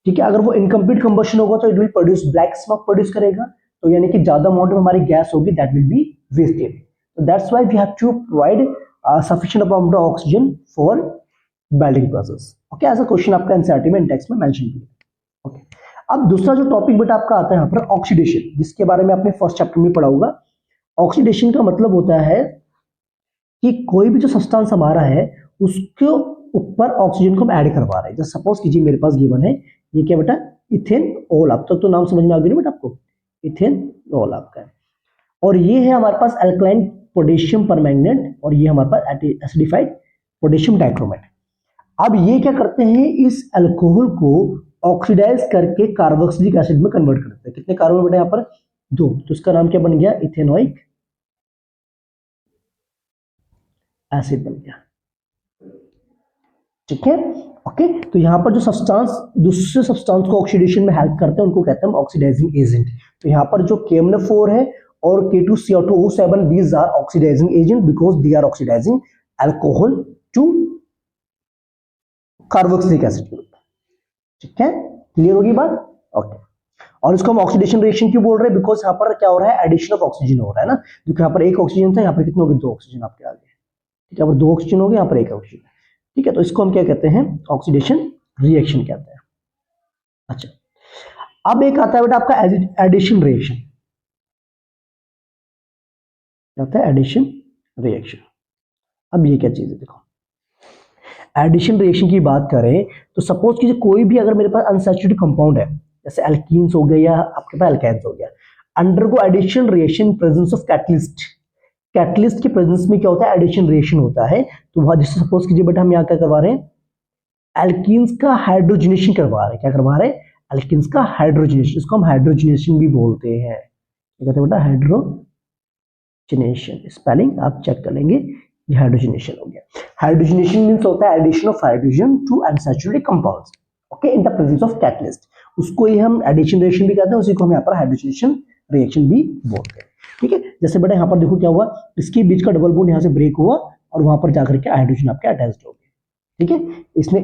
ठीक है, अगर वो इनकम्प्लीट कंबशन होगा तो it will produce black smoke produce करेगा, तो यानी कि ज्यादा अमाउंट में हमारी गैस होगी, दैट विल बी वेस्टेड। तो that's why we have to provide sufficient amount of oxygen for welding process. Okay, as a question आपका एनसीईआरटी में टेक्स्ट में मेंशन किया। ओके, अब दूसरा जो टॉपिक बेटा आपका आता है यहाँ पर ऑक्सीडेशन, जिसके बारे में आपने फर्स्ट चैप्टर में पढ़ा होगा। ऑक्सीडेशन का मतलब होता है कि कोई भी जो सब्सटेंस हमारा है उसके ऊपर ऑक्सीजन को हम ऐड करवा रहे हैं। जैसे सपोज कीजिए मेरे पास गिवन है, ये क्या बेटा, इथेनॉल। अब तक तो नाम समझ में आ गया ना बेटा आपको, इथेनॉल आपका है, और ये है हमारे पास अल्कलाइन पोटेशियम परमैंगनेट, और ये हमारे पास एसिडिफाइड पोटेशियम डाइक्रोमेट। अब ये क्या करते हैं, इस अल्कोहल को ऑक्सीडाइज करके कार्बोक्सिलिक एसिड में कन्वर्ट करते हैं। कितने कार्बन बेटा यहाँ पर, दो, तो इसका नाम क्या बन गया, इथेनोइक एसिड बन गया। ठीक है, ओके, तो यहाँ पर जो सब्सटेंस दूसरे सब्सटेंस को ऑक्सीडेशन में हेल्प करते हैं उनको कहते हैं ऑक्सीडाइजिंग एजेंट। तो यहाँ पर जो KMnO4 है और K2CO2O7, these are oxidizing agent because they are oxidizing alcohol to carboxylic acid. ठीक है, क्लियर होगी बात, ओके। और इसको हम ऑक्सीडेशन रिएक्शन क्यों बोल रहे हैं, बिकॉज यहाँ पर क्या हो रहा है, एडिशन ऑफ ऑक्सीजन हो रहा है ना, क्योंकि यहाँ पर एक ऑक्सीजन था, यहाँ पर कितने हो गए, दो ऑक्सीजन आपके आगे। ठीक है, यहाँ पर दो ऑक्सीजन हो गए, यहाँ पर एक ऑक्सीजन। ठीक है, तो इसको हम क्या कहते हैं, ऑक्सीडेशन रिएक्शन कहते हैं। अच्छा, अब एक आता है बेटा आपका एडिशन रिएक्शन, क्या होता है एडिशन रिएक्शन। अब ये क्या चीज है, देखो एडिशन रिएक्शन की बात करें तो सपोज कीजिए कोई भी अगर मेरे पास अनसैचुरेटेड कंपाउंड है, जैसे एल्कीन्स हो गया या आपके पास एल्काइंस हो गया, undergo addition reaction presence of catalyst. Catalyst के प्रेजेंस में क्या होता है एडिशन रिएक्शन होता है। तो वहां जैसे सपोज कीजिए बेटा हम यहाँ क्या करवा रहे हैं, एल्कीन्स का हाइड्रोजनेशन करवा रहे हैं। क्या करवा रहे हैं, एल्कीन्स का हाइड्रोजनेशन, इसको हम हाइड्रोजनेशन भी बोलते हैं। क्या कहते हैं बेटा, हाइड्रोजनेशन। स्पेलिंग आप चेक कर लेंगे, ये हाइड्रोजनेशन हो गया। हाइड्रोजनेशन मींस होता है addition of hydrogen to unsaturated compounds, okay, in the presence of catalyst. उसको ही हम एडिशन रिएक्शन भी कहते हैं, उसी को हम यहाँ पर हाइड्रोजनेशन रिएक्शन भी बोलते हैं। ठीक है, जैसे बेटा यहाँ पर देखो क्या हुआ, इसके बीच का डबल बॉन्ड यहाँ से ब्रेक हुआ और वहां पर जाकर के हाइड्रोजन आपके अटैच्ड हो गए। ठीक है, इसने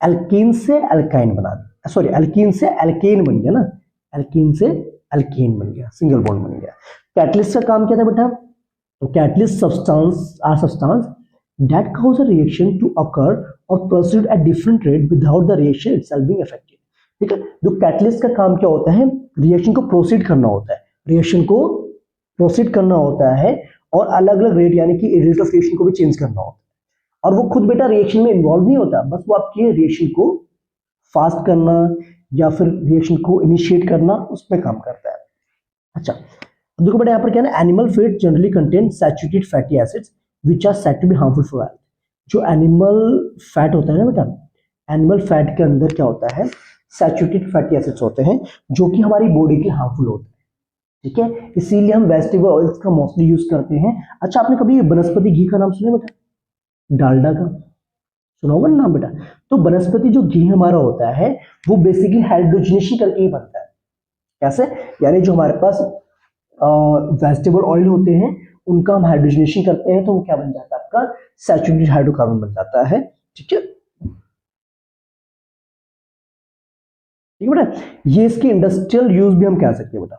एल्कीन से एल्काइन बना दिया, सॉरी एल्कीन से एल्केन बन गया ना, एल्कीन से एल्केन बन गया, सिंगल बॉन्ड बन गया। कैटलिस्ट का काम क्या था बेटा, तो catalyst substance are substance that cause a reaction to occur or proceed at different rate without the reaction itself being affected। ठीक है, जो कैटलिस्ट का काम क्या होता है, रिएक्शन को प्रोसीड करना होता है, रिएक्शन को प्रोसीड करना होता है और अलग अलग रेट यानी कि रेट ऑफ रिएक्शन को भी चेंज करना होता है। और वो खुद बेटा रिएक्शन में इन्वॉल्व नहीं होता, बस वो आपके रिएक्शन को फास्ट करना या फिर रिएक्शन को इनिशिएट करना उसमें काम करता है। अच्छा देखो बेटा यहाँ पर क्या है ना, animal fat generally contain saturated fatty acids which are said to be harmful for health. जो एनिमल फैट होता है ना बेटा, एनिमल फैट के अंदर क्या होता है, सैचुरेटेड फैटी एसिड्स होते हैं जो कि हमारी बॉडी के हार्मफुल होते हैं। ठीक है, इसीलिए हम वेजिटेबल ऑयल्स का मोस्टली यूज करते हैं। अच्छा आपने कभी वनस्पति घी का नाम सुना बेटा, डालडा का सुना होगा ना नाम बेटा। तो वनस्पति जो घी हमारा होता है वो बेसिकली हाइड्रोजनेशन करके ही बनता है। कैसे, यानी जो हमारे पास वेजिटेबल ऑयल होते हैं उनका हम हाइड्रोजनेशन करते हैं तो वो क्या बन जाता है, आपका सैचुरेटेड हाइड्रोकार्बन बन जाता है। ठीक है, ठीक है बेटा, ये इसकी इंडस्ट्रियल यूज भी हम कह सकते हैं बेटा,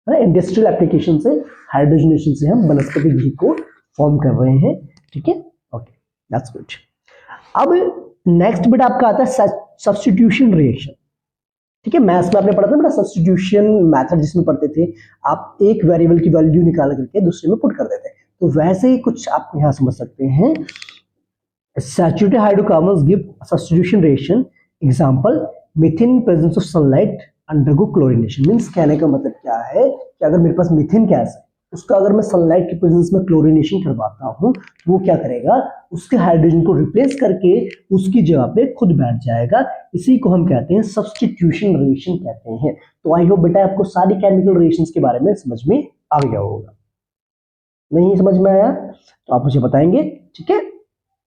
है ना, इंडस्ट्रियल एप्लीकेशन से हाइड्रोजनेशन से हम वनस्पति घी को फॉर्म कर रहे हैं। ठीक है, ओके दैट्स गुड। अब नेक्स्ट बेटा आपका आता है सब्स्टिट्यूशन रिएक्शन। ठीक है, मैथ्स में आपने पढ़ा था बेटा सब्स्टिट्यूशन मेथड, जिसमें पढ़ते थे आप एक वेरिएबल की वैल्यू निकाल करके दूसरे में पुट कर देते हैं, तो वैसे ही कुछ आप यहां समझ सकते हैं। Saturated hydrocarbons give substitution reaction, example methane presence of sunlight undergo chlorination. Means कहने का मतलब क्या है कि अगर मेरे पास मीथेन गैस है उसका अगर मैं सनलाइट के प्रेजेंस में क्लोरीनेशन करवाता हूं तो वो क्या करेगा, उसके हाइड्रोजन को रिप्लेस करके उसकी जगह पे खुद बैठ जाएगा। इसी को हम कहते हैं सब्स्टिट्यूशन रिएक्शन कहते हैं। तो आई होप बेटा आपको सारी केमिकल रिएक्शंस के बारे में समझ में आ गया होगा। नहीं समझ में आया तो आप मुझे बताएंगे। ठीक है,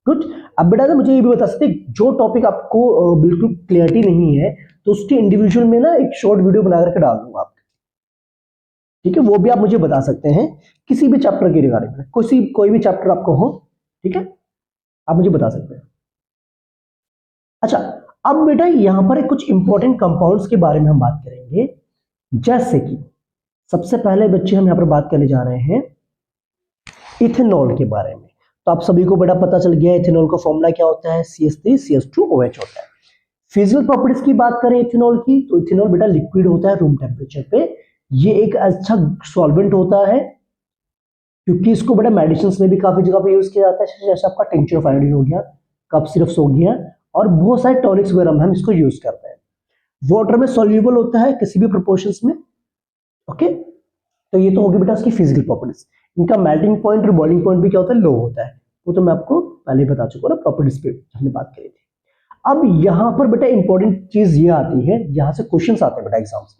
गुड। अब बेटा मुझे ये भी बता सकते जो टॉपिक आपको बिल्कुल क्लियरिटी नहीं है तो उसके इंडिविजुअल में ना एक शॉर्ट वीडियो बना करके डाल दूंगा आपको। ठीक है, वो भी आप मुझे बता सकते हैं किसी भी चैप्टर के रिगार्डिंग में, कोई भी चैप्टर आपको हो। ठीक है, आप मुझे बता सकते हैं। अच्छा अब बेटा यहां पर कुछ इंपॉर्टेंट कंपाउंड्स के बारे में हम बात करेंगे, जैसे कि सबसे पहले बच्चे हम यहां पर बात करने जा रहे हैं इथेनॉल के बारे में। तो आप सभी को बेटा पता चल गया इथेनॉल का फॉर्मूला क्या होता है, CH3CH2OH होता है। फिजिकल प्रॉपर्टीज की बात करें इथेनॉल की, तो इथेनॉल बेटा लिक्विड होता है रूम टेम्परेचर पे। ये एक अच्छा सॉल्वेंट होता है क्योंकि इसको बेटा मेडिसिन में भी काफी जगह पे यूज किया जाता है, जैसे आपका टिंचर ऑफ आयोडीन हो गया, कफ सिरप्स हो गया और बहुत सारे टॉनिक्स वगैरह में हम इसको यूज करते हैं। वाटर में सॉल्यूबल होता है किसी भी प्रोपोर्शंस में। ओके, तो ये तो होगी बेटा इसकी फिजिकल प्रॉपर्टीज। इनका मेल्टिंग पॉइंट और बॉइलिंग पॉइंट भी क्या होता है, लो होता है। वो तो मैं आपको पहले बता चुका हूं ना, प्रॉपर्टीज पे हमने बात करी थी। अब यहां पर बेटा इंपॉर्टेंट चीज ये आती है, यहां से क्वेश्चंस आते हैं बेटा एग्जाम्स में,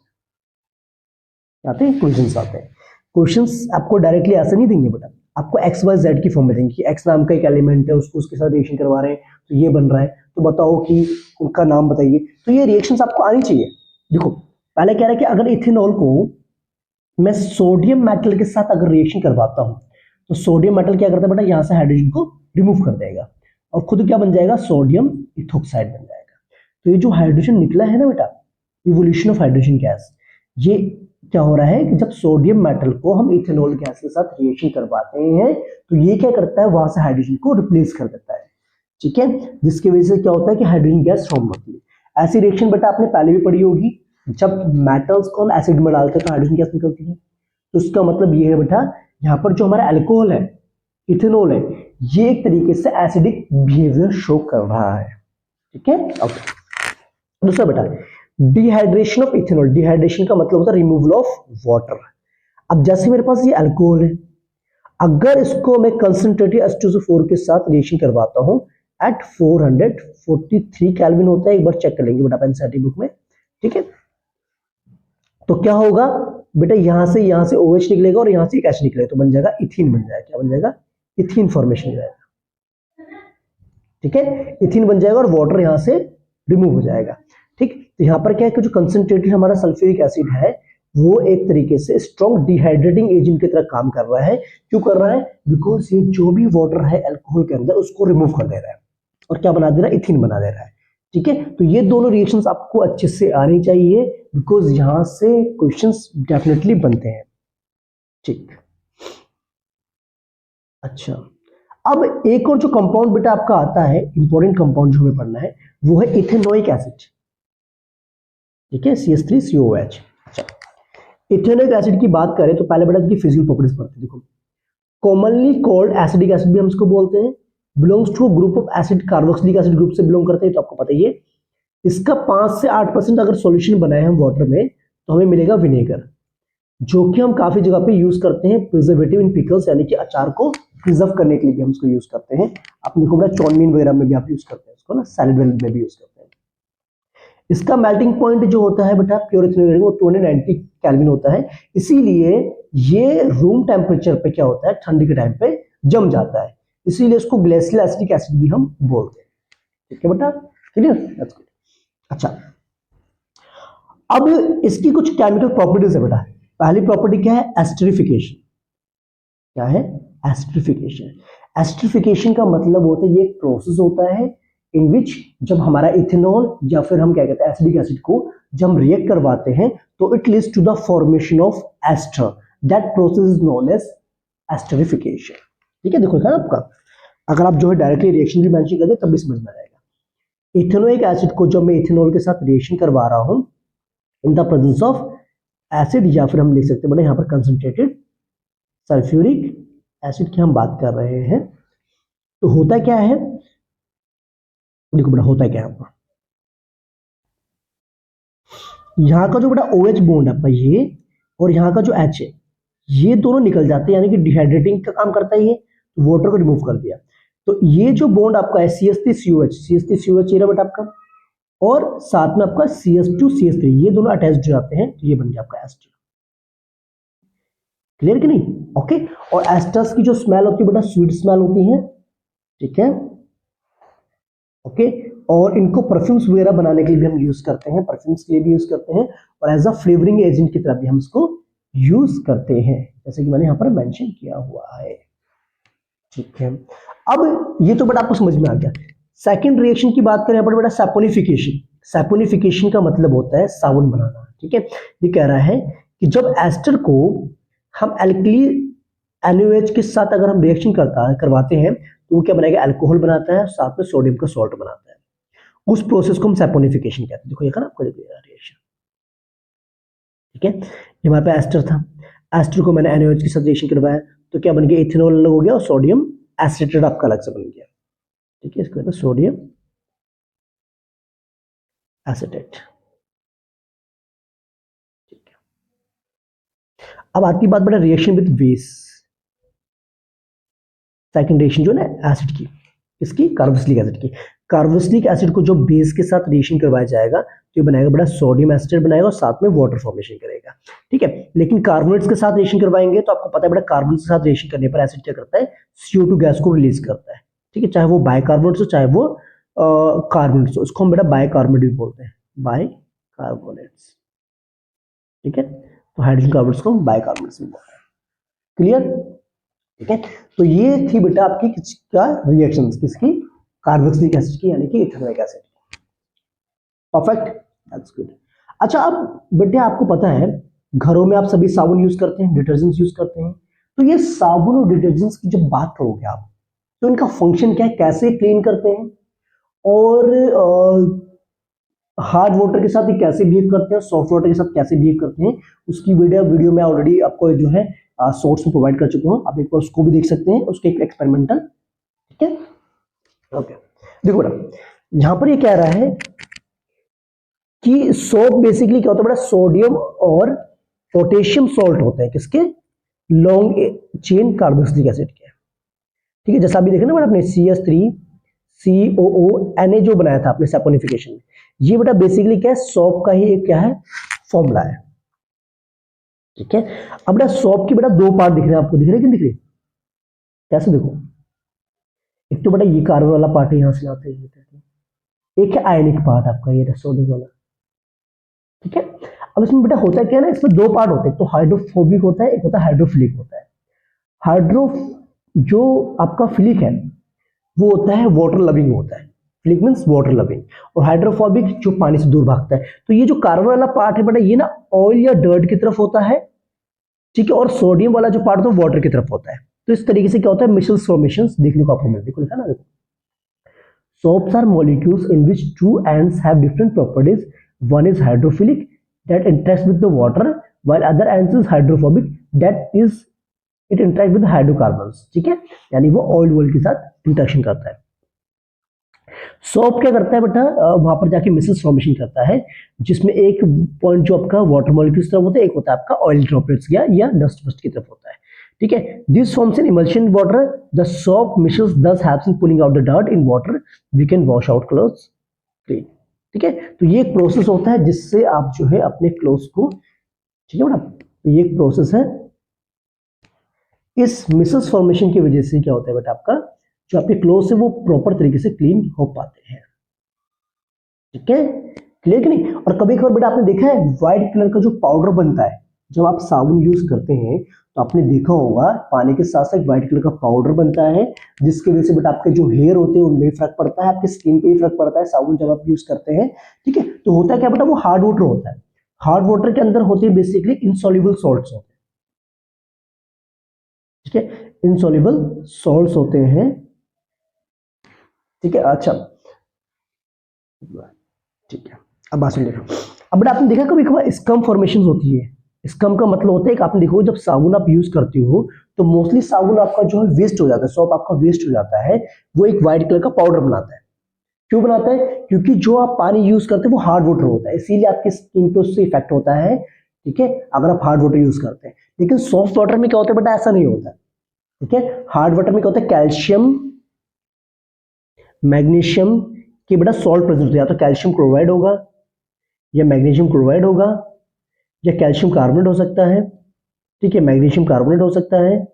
आते हैं क्वेश्चंस आते हैं। क्वेश्चंस आपको डायरेक्टली ऐसे नहीं देंगे बेटा, आपको एक्स वाई जेड की फॉर्म में देंगे कि एक्स नाम का एक एलिमेंट है, उसको उसके साथ रिएक्शन करवा रहे हैं तो ये बन रहा है, तो बताओ कि उनका नाम बताइए। तो ये रिएक्शंस आपको आनी चाहिए। देखो पहले कह रहा है कि अगर इथेनॉल को मैं सोडियम मेटल के साथ अगर रिएक्शन करवाता हूं तो सोडियम मेटल क्या करता है बेटा, यहां से हाइड्रोजन को रिमूव कर देगा और खुद क्या बन जाएगा, सोडियम इथोक्साइड बन जाएगा। तो ये जो हाइड्रोजन निकला है ना बेटा, इवोल्यूशन ऑफ हाइड्रोजन गैस, ये क्या हो रहा है कि जब सोडियम मेटल को हम इथेनॉल गैस के साथ रिएक्शन करवाते हैं तो ये क्या करता है, वहां से हाइड्रोजन को रिप्लेस कर देता है। ठीक है, जिसकी वजह से क्या होता है कि हाइड्रोजन गैस फॉर्म होती है। ऐसी रिएक्शन बेटा आपने पहले भी पढ़ी होगी, जब मेटल्स को हम एसिड में डालते हैं तो हाइड्रोजन गैस निकलती है। तो इसका मतलब ये है बेटा, यहाँ पर जो हमारा अल्कोहल है, इथेनॉल है, ये एक तरीके से एसिडिक बिहेवियर शो कर रहा है। ठीक है, ओके। दूसरा बेटा, डिहाइड्रेशन ऑफ इथेनॉल। डिहाइड्रेशन का मतलब होता है रिमूवल ऑफ वाटर। अब जैसे मेरे पास ये अल्कोहल है, अगर इसको मैं कंसंट्रेटेड H2SO4 के साथ रिएक्शन करवाता हूं एट 443 केल्विन होता है, एक बार चेक कर लेंगे बेटा एनसीईआरटी बुक में। ठीक है, तो क्या होगा बेटा, यहां से OH निकलेगा और यहां से एक H निकलेगा, तो बन जाएगा इथीन, बन जाएगा। क्या बन जाएगा? इथीन फॉर्मेशन हो जाएगा। ठीक है, इथीन बन जाएगा और वाटर यहां से रिमूव हो जाएगा। ठीक, तो यहां पर क्या है कि जो कंसंट्रेटेड हमारा सल्फ्यूरिक एसिड है वो एक तरीके से स्ट्रॉन्ग डिहाइड्रेटिंग एजेंट की तरह काम कर रहा है। क्यों कर रहा है? बिकॉज ये जो भी वाटर है अल्कोहल के अंदर उसको रिमूव कर दे रहा है और क्या बना दे रहा है? इथीन बना दे रहा है। ठीक है, तो ये दोनों रिएक्शंस आपको अच्छे से आनी चाहिए, बिकॉज यहां से क्वेश्चंस डेफिनेटली बनते हैं। ठीक, अच्छा, अब एक और जो कंपाउंड बेटा आपका आता है, इंपॉर्टेंट कंपाउंड जो हमें पढ़ना है, वो है इथेनोइक एसिड। ठीक है, CH3COOH। अच्छा, इथेनोइक एसिड की बात करें तो पहले बेटा इसकी फिजिकल प्रॉपर्टीज पढ़ते हैं। देखो, कॉमनली कॉल्ड एसिडिक एसिड भी हम इसको बोलते हैं, belongs to group of acid, carboxylic acid group से बिलोंग करते हैं, तो आपको पता ही है। इसका 5 से 8% अगर सॉल्यूशन बनाए हम वाटर में तो हमें मिलेगा विनेगर, जो कि हम काफी जगह पे यूज करते हैं प्रिजर्वेटिव इन पिकल्स, यानी कि अचार को प्रिजर्व करने के लिए भी हम इसको यूज करते हैं। आपने देखो बेटा चौनमीन वगैरह में भी आप यूज करते हैं इसको ना, सैलेड वेलेड में भी यूज करते हैं। इसका मेल्टिंग पॉइंट जो होता है बेटा प्योर इथेनॉल वो 290 केल्विन होता है, इसीलिए ये रूम टेम्परेचर पे क्या होता है, ठंडी के टाइम पे जम जाता है, इसीलिए इसको ग्लेशियल एसिटिक एसिड भी हम बोलते हैं। ठीक है बेटा, क्लियर? That's good. अच्छा, अब इसकी कुछ केमिकल प्रॉपर्टीज है बेटा। पहली प्रॉपर्टी क्या है? एस्टरिफिकेशन। क्या है? एस्टरिफिकेशन। एस्टरिफिकेशन का मतलब होता है ये एक प्रोसेस होता है इन विच जब हमारा इथेनॉल या फिर हम क्या कहते हैं एसिडिक एसिड को जब हम रिएक्ट करवाते हैं तो it leads to the formation of ester. That process is known as esterification. ठीक है, देखो आपका अगर आप जो है डायरेक्टली रिएक्शन भी मेंशन कर दे तब भी समझ में आएगा। इथेनोइक एसिड को जब मैं इथेनॉल के साथ रिएक्शन करवा रहा हूं इन द प्रेजेंस ऑफ एसिड, या फिर हम लिख सकते हैं यहाँ पर कंसंट्रेटेड सल्फ्यूरिक एसिड की हम बात कर रहे हैं, तो होता क्या है? देखो बेटा होता क्या है आपका, यहाँ का जो बेटा OH बॉन्ड है आपका ये, और यहाँ का जो H है, ये दोनों निकल जाते हैं, यानी कि डिहाइड्रेटिंग का काम करता है ये, वाटर को रिमूव कर दिया। तो ये जो बॉन्ड आपका है CH3COH ये रहा बेटा आपका, और साथ में आपका CH2CH3, ये दोनों अटैच हो जाते हैं, तो ये बन गया आपका एस्टर। क्लियर कि नहीं? ओके। और एस्टर्स की जो स्मेल होती है बेटा स्वीट स्मेल होती है। ठीक है, ओके। और इनको परफ्यूम्स वगैरह बनाने के लिए भी हम यूज करते हैं, परफ्यूम्स के लिए भी यूज करते हैं, और एज अ फ्लेवरिंग एजेंट की तरह भी हम इसको यूज करते हैं, जैसे कि मैंने यहाँ पर मेंशन किया हुआ है। ठीक है, अब ये तो बेटा आपको समझ में आ गया। सेकंड रिएक्शन की बात करें यहाँ पर बेटा सैपोनिफिकेशन। सैपोनिफिकेशन का मतलब होता है साबुन बनाना। ठीक है, ये कह रहा है कि जब एस्टर को हम एल्कली NaOH के साथ अगर हम रिएक्शन करवाते हैं तो वो क्या बनाएगा? अल्कोहल बनाता है, साथ में सोडियम का सॉल्ट बनाता है। उस प्रोसेस को हम सैपोनिफिकेशन कहते हैं। देखो ये आपको रिएक्शन। ठीक है, ये हमारे पास एस्टर था, एस्टर को मैंने NaOH के साथ रिएक्शन करवाया तो क्या बन गया? इथेनॉल अलग हो गया और सोडियम एसिटेट आपका अलग से बन गया। ठीक है, इसको कहते हैं सोडियम एसिटेट। ठीक है, अब आती बात बेटा reaction with base. Second reaction जो है ना एसिड की, इसकी कार्बोक्सिलिक एसिड की। कार्बोक्सिलिक एसिड को जो बेस के साथ रिएक्शन करवाया जाएगा तो ये बनाएगा बड़ा सोडियम एसिटेट बनाएगा और साथ में वाटर फॉर्मेशन करेगा। ठीक है, लेकिन कार्बोनेट्स के साथ रिएक्शन करवाएंगे तो आपको पता है बड़ा कार्बन के साथ रिएक्शन करने पर एसिड क्या करता है? CO2 गैस को रिलीज करता है। ठीक है, चाहे वो बाइकार्बोनेट्स हो चाहे वो कार्बोनेट्स हो, उसको हम बेटा बाइकार्बोनेट बोलते हैं, बाइकार्बोनेट्स। ठीक है, तो हाइड्रोजन कार्बोनेट्स को बाइकार्बोनेट्स बोलते हैं। क्लियर? ठीक है, तो ये थी बेटा आपकी क्या रिएक्शंस, किसकी? कार्बोक्सिलिक एसिड की, यानी कि ethanoic acid. Perfect, that's good. अच्छा, अब बेटा आपको पता है घरों में आप सभी साबुन यूज करते हैं, डिटर्जेंट्स यूज करते हैं, तो ये साबुन और डिटर्जेंट्स की जब बात करोगे आप तो इनका फंक्शन क्या है, कैसे क्लीन करते हैं, और हार्ड वाटर के साथ ये कैसे बिहेव करते हैं, सॉफ्ट वाटर के साथ कैसे बिहेव करते हैं, उसकी वीडियो मैं ऑलरेडी आपको जो है सोर्स में प्रोवाइड कर चुका हूँ, आप एक बार उसको भी देख सकते हैं, उसके एक एक्सपेरिमेंटल। ठीक है, ओके। देखो बेटा, यहां पर ये कह रहा है कि सोप बेसिकली क्या होता है बेटा, सोडियम और पोटेशियम सॉल्ट होते हैं, किसके, लॉन्ग चेन कार्बोक्सिलिक एसिड के। ठीक है, जैसा अभी देखे ना बेटा आपने CH3COO Na जो बनाया था आपने सैपोनिफिकेशन में, ये बेटा बेसिकली क्या है, सोप का ही एक क्या है, फॉर्मूला है। ठीक है, अब बेटा सोप की बेटा दो पार्ट दिख रहे हैं आपको, दिख रहे हैं कि दिख रहे हैं? कैसे देखो, एक तो बेटा ये कार्बन वाला पार्ट है, यहां से आते हैं, एक है आयनिक पार्ट आपका ये सोडियम वाला। ठीक है, अब इसमें बेटा होता है क्या है ना, इसमें दो पार्ट होते हैं, तो हाइड्रोफोबिक होता है, एक होता है हाइड्रोफिलिक होता है। हाइड्रो जो आपका फिलिक है वो होता है वाटर लविंग होता है, फिलिक मींस वाटर लविंग, और हाइड्रोफोबिक जो पानी से दूर भागता है। तो ये जो कार्बन वाला पार्ट है बेटा, ये ना ऑयल या डर्ट की तरफ होता है, ठीक है, और सोडियम वाला जो पार्ट होता है वाटर की तरफ होता है। तो इस तरीके से क्या होता है, मिशेल्स फॉर्मेशंस देखने को आपको मिलती है, लिखा ना देखो, soaps are molecules in which two ends have different properties. One is hydrophilic that interacts with the water, while other ends is hydrophobic that is it interacts with hydrocarbons. ठीक है, यानी वो ऑयल वॉल के साथ interaction करता है। Soap क्या करता है बेटा, वहां पर जाके मिसेस फॉर्मेशन करता है, जिसमें एक पॉइंट जो आपका वाटर मॉलिक्यूल की तरफ होता है, एक होता है आपका ऑयल ड्रॉपलेट्स या डस्ट फस्ट की तरफ होता है। ठीक है, this forms in emulsion water, the soap micelles thus helps in pulling out the dirt in water, we can wash out clothes clean. ठीक है, तो ये एक प्रोसेस होता है जिससे आप जो है अपने क्लोथ्स को, ठीक है बेटा, तो ये एक प्रोसेस है। इस मिसेस फॉर्मेशन की वजह से क्या होता है बेटा, आपका जो आपके क्लोथ्स है वो प्रॉपर तरीके से क्लीन हो पाते हैं। ठीक है, क्लियर कि नहीं? और कभी कभार बेटा आपने देखा है व्हाइट कलर का जो पाउडर बनता है जब आप साबुन यूज करते हैं, तो आपने देखा होगा पानी के साथ साथ व्हाइट कलर का पाउडर बनता है, जिसकी वजह से बेटा आपके जो हेयर होते हैं उनमें फर्क पड़ता है, आपकी स्किन पे भी फर्क पड़ता है साबुन जब आप यूज करते हैं। ठीक है, तो होता है क्या बेटा, वो हार्ड वाटर होता है, हार्ड वाटर के अंदर होते हैं बेसिकली इनसॉल्युबल सॉल्ट्स होते हैं। ठीक है, इनसॉल्युबल सॉल्ट्स होते हैं। ठीक है, अच्छा, ठीक है, अब बात सुन देखो। अब बेटा आपने देखा कभी कभार स्कम फॉर्मेशन होती है, स्कम का मतलब होता है कि आपने देखो जब साबुन आप यूज करते हो तो मोस्टली साबुन आपका जो है वेस्ट हो जाता है, सोप आपका वेस्ट हो जाता है, वो एक व्हाइट कलर का पाउडर बनाता है। क्यों बनाता है? क्योंकि जो आप पानी यूज करते हैं वो हार्ड वाटर होता है, इसीलिए आपकी स्किन पे उससे इफेक्ट होता है। ठीक है, अगर आप हार्ड वाटर यूज करते हैं, लेकिन सॉफ्ट वाटर में क्या होता है बेटा, ऐसा नहीं होता। ठीक है, हार्ड वाटर में क्या होता है, कैल्शियम मैग्नीशियम की बेटा सॉल्ट प्रेजेंट होता है, या तो कैल्शियम क्लोराइड होगा या मैग्नीशियम क्लोराइड होगा या कैल्शियम कार्बोनेट हो सकता है। ठीक है, मैग्नीशियम कार्बोनेट हो सकता है।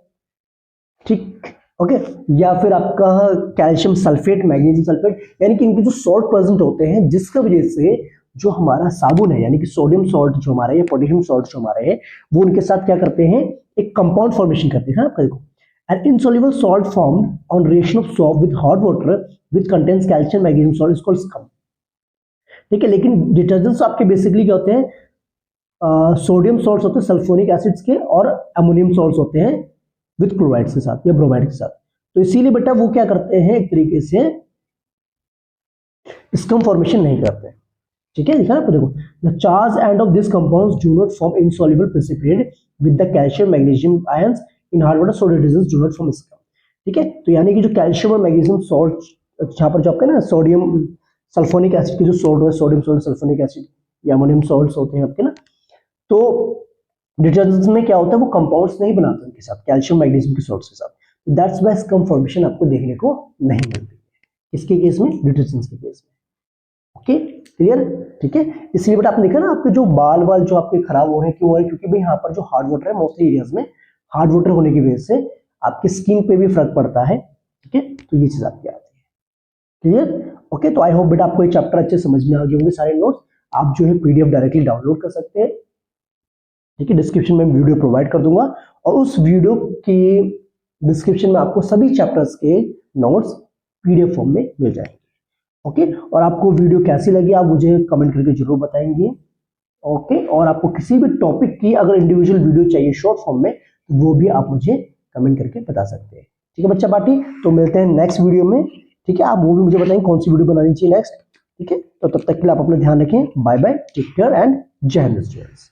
ठीक, ओके, या फिर आपका कैल्शियम सल्फेट, मैग्नीशियम सल्फेट, यानी कि इनके जो सॉल्ट प्रेजेंट होते हैं जिसका वजह से जो हमारा साबुन है यानी कि सोडियम सॉल्ट जो हमारा है या पोटेशियम सॉल्ट जो हमारे है वो उनके साथ क्या करते हैं, एक कंपाउंड फॉर्मेशन करते हैं। आपका देखो, an insoluble salt formed on reaction of soap with hot water which contains calcium magnesium salt is called scum। ठीक है, लेकिन डिटर्जेंट्स आपके बेसिकली क्या होते हैं, सोडियम सॉल्ट्स होते हैं सल्फोनिक एसिड्स के, और अमोनियम सॉल्ट्स होते हैं विद क्लोराइड्स के साथ या ब्रोमाइड के साथ। तो इसीलिए बेटा वो क्या करते हैं, एक तरीके से स्कम फॉर्मेशन नहीं करते। ठीक है, दिखा ना आपको, देखो, the charge end of this compounds do not form insoluble precipitate with the calcium magnesium ions in hard water, so detergents do not form scum. ठीक है, तो यानी कि जो कैल्शियम और मैग्नीशियम सॉल्ट जहां पर जो आपका ना सोडियम सल्फोनिक एसिड की जो सॉल्ट है, सोडियम सॉल्ट सल्फोनिक एसिड या अमोनियम सॉल्ट्स होते हैं आपके ना, तो डिटर्जेंट्स में क्या होता है वो कंपाउंड्स नहीं बनाते उनके साथ कैल्शियम मैग्नीशियम के सॉल्ट्स के साथ। दैट्स व्हाई स्कम फॉर्मेशन आपको देखने को नहीं मिलती है किसके केस में, डिटर्जेंट्स के केस में। Okay, clear? ठीक है, इसलिए बेटा आपने देखा ना आपके जो बाल जो आपके खराब हो रहे हैं, क्यों हो रहे हैं? क्योंकि भाई यहाँ पर जो हार्ड वाटर है मोस्टली एरियाज में हार्ड वाटर होने की वजह से आपकी स्किन पे भी फर्क पड़ता है। ठीक है, तो ये चीज आपकी आती है। क्लियर? ओके, तो आई होप बेटा आपको ये चैप्टर अच्छे समझ में आ गए होंगे, सारे नोट्स आप जो है पीडीएफ डायरेक्टली डाउनलोड कर सकते हैं। ठीक है, डिस्क्रिप्शन में वीडियो प्रोवाइड कर दूंगा, और उस वीडियो की डिस्क्रिप्शन में आपको सभी चैप्टर्स के नोट्स पीडीएफ फॉर्म में मिल जाएंगे। ओके, और आपको वीडियो कैसी लगी आप मुझे कमेंट करके जरूर बताएंगे। ओके, और आपको किसी भी टॉपिक की अगर इंडिविजुअल वीडियो चाहिए शॉर्ट फॉर्म में, तो वो भी आप मुझे कमेंट करके बता सकते हैं। ठीक है बच्चा पार्टी, तो मिलते हैं नेक्स्ट वीडियो में। ठीक है, आप वो भी मुझे बताएंगे कौन सी वीडियो बनानी चाहिए नेक्स्ट। ठीक है, तो तब तक के लिए आप अपना ध्यान रखें। Bye bye, take care and जय हिंद स्टूडेंट्स।